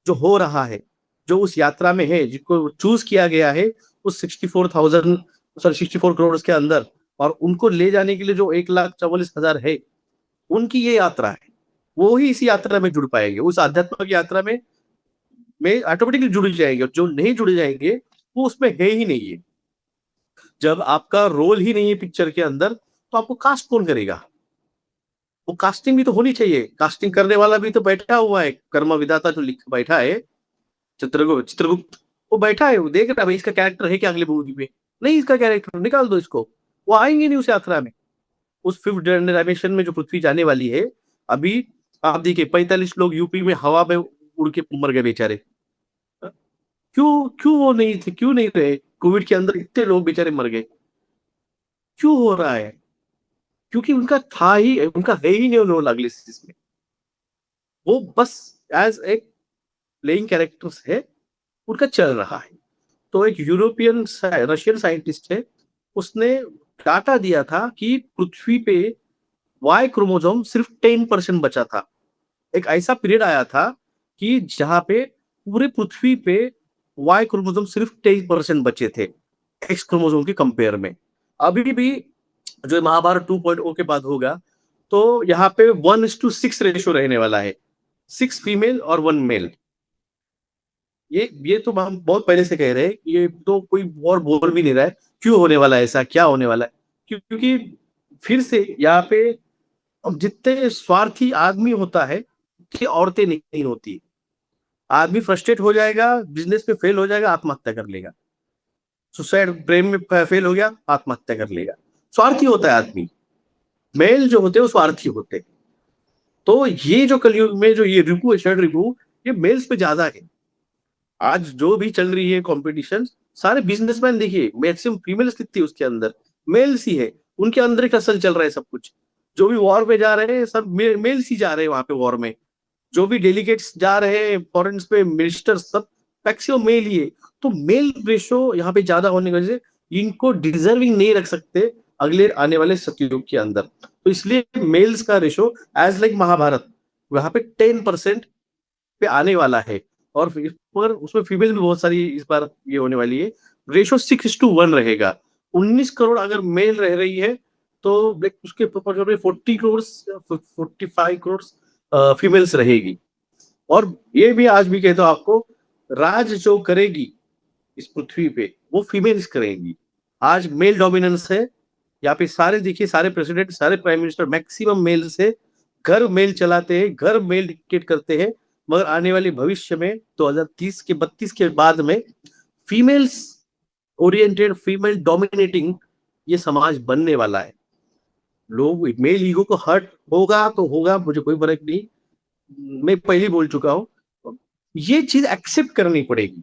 जो हो रहा है, जो उस यात्रा में है, जिनको चूज किया गया है उस 64 करोड़ के अंदर, और उनको ले जाने के लिए जो 1,44,000 है, उनकी ये यात्रा है, वो ही इस यात्रा में जुड़ पाएंगे, उस आध्यात्मिक यात्रा में ऑटोमेटिकली जुड़ जाएंगे। और जो नहीं जुड़ जाएंगे वो उसमें है ही नहीं है। जब आपका रोल ही नहीं है पिक्चर के अंदर तो आपको कास्ट कौन करेगा? वो कास्टिंग भी तो होनी चाहिए, कास्टिंग करने वाला भी तो बैठा हुआ है, कर्म विधाता जो लिख बैठा है, चित्रगुप्त, वो बैठा है, वो देख रहा है भाई इसका कैरेक्टर है क्या अगले मूवी में, नहीं इसका कैरेक्टर निकाल दो इसको, वो आएंगे नहीं उस यात्रा में। उस 5th डायमेंशन में जो पृथ्वी जाने वाली है, अभी आप देखिए 45 लोग यूपी में हवा में उड़ के मर गए बेचारे। क्यों क्यों वो नहीं थे, क्यों नहीं रहे? कोविड के अंदर इतने लोग बेचारे मर गए, क्यों हो रहा है? क्योंकि उनका था ही, उनका है ही नहीं रोल अगले सीरीज में, वो बस एज एक प्लेइंग कैरेक्टर्स है, उनका चल रहा है। तो एक यूरोपियन रशियन साइंटिस्ट है, उसने डाटा दिया था कि पृथ्वी पे वाई क्रोमोसोम सिर्फ 10% बचा था। एक ऐसा पीरियड आया था कि जहां पे पूरे पृथ्वी पे वाई क्रोमोसोम सिर्फ 10% बचे थे एक्स क्रोमोसोम के कंपेयर में। अभी भी जो महाभारत 2.0 के बाद होगा तो यहाँ पे 1:6 रेशियो रहने वाला है, 6 फीमेल और 1 मेल। ये तो हम बहुत पहले से कह रहे हैं, ये तो कोई और बोल भी नहीं रहा है क्यों होने वाला है ऐसा, क्या होने वाला है। क्योंकि फिर से यहाँ पे अब जितने स्वार्थी आदमी होता है कि औरतें नहीं होती। आदमी फ्रस्ट्रेट हो जाएगा, बिजनेस में फेल हो जाएगा, आत्महत्या कर लेगा, सुसाइड प्रेम में फेल हो गया, आत्महत्या कर लेगा। स्वार्थी होता है आदमी, मेल जो होते हैं वो स्वार्थी होते हैं। तो ये जो कलयुग में जो ये रिपू है, षड रिपू, ये मेल्स पे ज्यादा है। आज जो भी चल रही है कंपटीशन, सारे बिजनेसमैन देखिए मैक्सिमम फीमेल्स कितनी है उसके अंदर, मेल्स ही है, उनके अंदर एक असल चल रहा है सब कुछ। जो भी वॉर पे जा रहे हैं सब मेल्स ही जा रहे हैं वहां पे वॉर में, जो भी डेलीगेट्स जा रहे हैं फॉरेन पे, मिनिस्टर सब मैक्सिमम मेल ही है। तो मेल रेशो यहाँ पे ज्यादा होने की वजह से इनको डिजर्विंग नहीं रख सकते अगले आने वाले सतयुग के अंदर। तो इसलिए मेल्स का रेशो एज लाइक महाभारत वहां पे 10% पे आने वाला है। और पर उसमें फीमेल भी बहुत सारी इस बार ये होने वाली है, रेशो 6:1 रहेगा। 19 करोड़ अगर मेल रह रही है तो उसके प्रोपोर्शन में 40 करोड़ 45 करोड़ फीमेल्स रहेगी। और ये भी आज भी कहता हूँ आपको, राज जो करेगी इस पृथ्वी पे वो फीमेल्स करेंगी। आज मेल डोमिनेंस है। यहाँ पे सारे देखिए, सारे प्रेसिडेंट, सारे प्राइम मिनिस्टर मैक्सिमम मेल से, घर मेल चलाते हैं, घर मेल डिक्टेट करते हैं। मगर आने वाले भविष्य में 2030 के 32 के बाद में फीमेल्स ओरिएंटेड, फीमेल डोमिनेटिंग ये समाज बनने वाला है। लोग मेल ईगो को हर्ट होगा तो होगा, मुझे कोई फर्क नहीं, मैं पहले बोल चुका हूं। ये चीज एक्सेप्ट करनी पड़ेगी।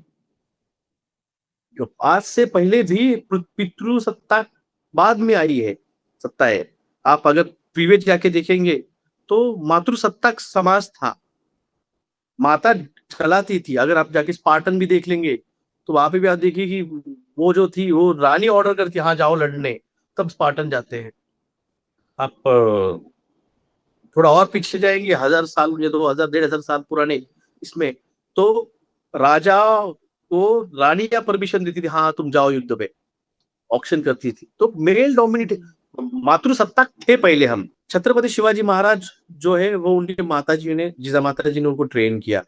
जो आज से पहले भी पितृ सत्ता बाद में आई है, सत्ता है। आप अगर प्रीवियस जाके देखेंगे तो मातृसत्ताक समाज था, माता चलाती थी। अगर आप जाके स्पार्टन भी देख लेंगे तो वहां पे भी आप देखिए कि वो जो थी वो रानी ऑर्डर करती, हाँ जाओ लड़ने, तब स्पार्टन जाते हैं। आप थोड़ा और पीछे जाएंगे, 1000 साल या 2000 1500 साल पुराने इसमें, तो राजा को रानियां परमिशन देती थी, हाँ तुम जाओ युद्ध पे, ऑक्शन करती थी। तो मेल डोमिनेट मातृसत्ता थे पहले हम। छत्रपति शिवाजी महाराज जो है वो उनकी माता जी ने, जिजा माता जी ने उनको ट्रेन किया,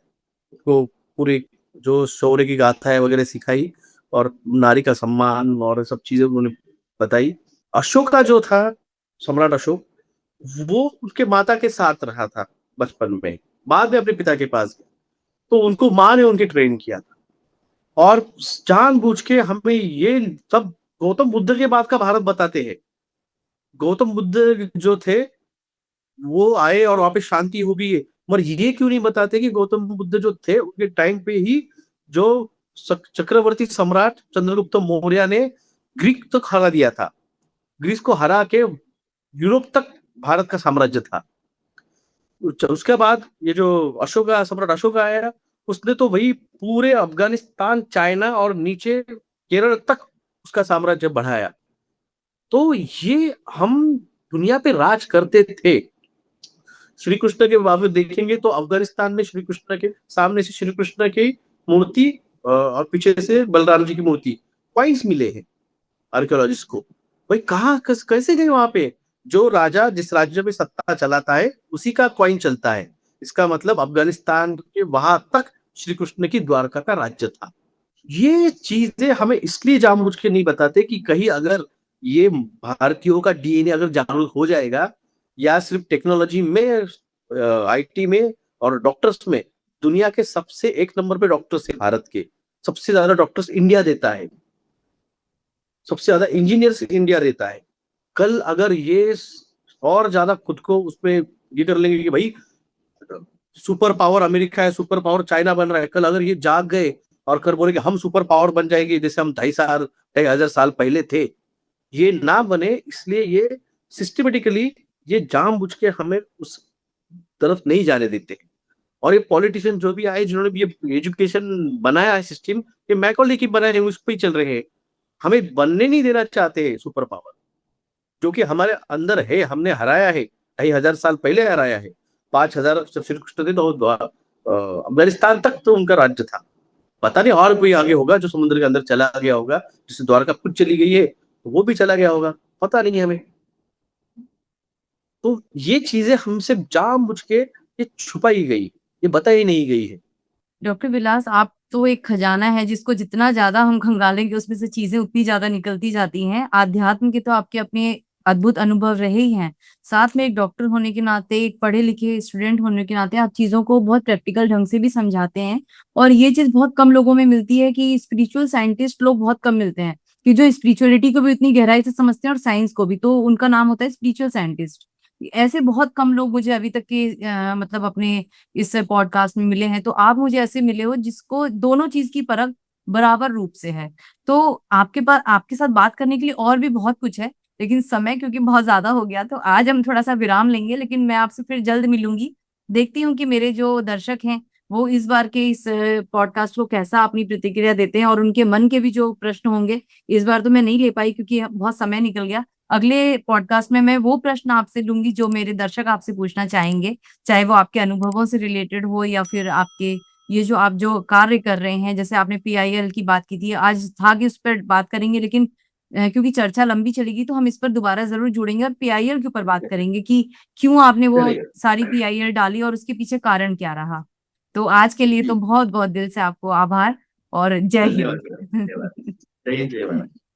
उनको पूरे जो शौर्य की गाथा है वगैरह सिखाई, और नारी का सम्मान और सब चीजें उन्होंने बताई। अशोका जो था, सम्राट अशोक, वो उसके माता के साथ रहा था बचपन में, बाद में अपने पिता के पास गया, तो उनको माँ ने उनके ट्रेन किया था। और जानबूझ के हमें ये सब गौतम बुद्ध के बाद का भारत बताते हैं। गौतम बुद्ध जो थे वो आए और वहां पे शांति हो गई है, मगर ये क्यों नहीं बताते कि गौतम बुद्ध जो थे उनके टाइम पे ही जो चक्रवर्ती सम्राट चंद्रगुप्त मौर्य ने ग्रीक तक हरा दिया था, ग्रीस को हरा के यूरोप तक भारत का साम्राज्य था। उसके बाद ये जो अशोका, सम्राट अशोका आया, उसने तो वही पूरे अफगानिस्तान, चाइना और नीचे केरल तक उसका साम्राज्य बढ़ाया। तो ये हम दुनिया पे राज करते थे। श्री कृष्ण के बाबू देखेंगे तो अफगानिस्तान में श्री कृष्ण के सामने से श्री कृष्ण की मूर्ति और पीछे से बलराम जी की मूर्ति, कॉइन्स मिले हैं आर्कियोलॉजिस्ट को। भाई कहाँ कैसे गए वहां पे? जो राजा जिस राज्य में सत्ता चलाता है उसी का कॉइन चलता है। इसका मतलब अफगानिस्तान के वहां तक श्री कृष्ण की द्वारका का राज्य था। ये चीजें हमें इसलिए जानबूझ के नहीं बताते कि कहीं अगर ये भारतीयों का डीएनए अगर जागरूक हो जाएगा, या सिर्फ टेक्नोलॉजी में, आईटी में और डॉक्टर्स में, दुनिया के सबसे एक नंबर पे डॉक्टर्स है भारत के, सबसे ज्यादा डॉक्टर्स इंडिया देता है, सबसे ज्यादा इंजीनियर्स इंडिया देता है। कल अगर ये और ज्यादा खुद को उसमें ये कर लेंगे कि भाई सुपर पावर अमेरिका है, सुपर पावर चाइना बन रहा है, कल अगर ये जाग गए और कर बोले कि हम सुपर पावर बन जाएंगे जैसे हम 2,500 साल पहले थे, ये ना बने, इसलिए ये सिस्टमेटिकली ये जानबूझ के हमें उस तरफ नहीं जाने देते। और ये पॉलिटिशियन जो भी आए, जिन्होंने भी ये एजुकेशन बनाया है सिस्टम, ये मैकॉले बनाए हैं, उस पर ही चल रहे हैं। हमें बनने नहीं देना चाहते हैं सुपर पावर, जो कि हमारे अंदर है, हमने हराया है, 2,500 साल पहले हराया है। 5,000 जब श्री कृष्ण थे तो अफगानिस्तान तक तो उनका राज्य था। पता नहीं और कोई आगे होगा जो समुद्र के अंदर चला गया होगा, जिससे द्वारका खुद चली गई है तो वो भी चला गया होगा, पता नहीं है हमें। तो ये चीजें हमसे जानबूझ के ये छुपाई गई, ये बताई नहीं गई है। डॉक्टर विलास, आप तो एक खजाना है जिसको जितना ज्यादा हम खंगालेंगे उसमें से चीजें उतनी ज्यादा निकलती जाती हैं। आध्यात्म के तो आपके अपने अद्भुत अनुभव रहे ही हैं, साथ में एक डॉक्टर होने के नाते, एक पढ़े लिखे स्टूडेंट होने के नाते आप चीजों को बहुत प्रैक्टिकल ढंग से भी समझाते हैं। और ये चीज बहुत कम लोगों में मिलती है कि स्पिरिचुअल साइंटिस्ट लोग बहुत कम मिलते हैं कि जो स्पिरिचुअलिटी को भी उतनी गहराई से समझते हैं और साइंस को भी, तो उनका नाम होता है स्पिरिचुअल साइंटिस्ट। ऐसे बहुत कम लोग मुझे अभी तक के मतलब अपने इस पॉडकास्ट में मिले हैं। तो आप मुझे ऐसे मिले हो जिसको दोनों चीज की परख बराबर रूप से है। तो आपके पास, आपके साथ बात करने के लिए और भी बहुत कुछ है, लेकिन समय क्योंकि बहुत ज्यादा हो गया तो आज हम थोड़ा सा विराम लेंगे, लेकिन मैं आपसे फिर जल्द मिलूंगी। देखती हूँ कि मेरे जो दर्शक हैं वो इस बार के इस पॉडकास्ट को कैसा अपनी प्रतिक्रिया देते हैं, और उनके मन के भी जो प्रश्न होंगे, इस बार तो मैं नहीं ले पाई क्योंकि बहुत समय निकल गया। अगले पॉडकास्ट में मैं वो प्रश्न आपसे लूंगी जो मेरे दर्शक आपसे पूछना चाहेंगे, चाहे वो आपके अनुभवों से रिलेटेड हो या फिर आपके ये जो आप जो कार्य कर रहे हैं। जैसे आपने पीआईएल की बात की थी, आज था कि उस पर बात करेंगे, लेकिन क्योंकि चर्चा लंबी चलेगी तो हम इस पर दोबारा जरूर जुड़ेंगे और पीआईएल के ऊपर बात करेंगे कि क्यों आपने वो चलिए, सारी पीआईएल डाली और उसके पीछे कारण क्या रहा। तो आज के लिए जी, तो बहुत बहुत दिल से आपको आभार और जय धन्यवाद मैडम, हिंद। धन्यवाद। जय हिंद, जय भारत।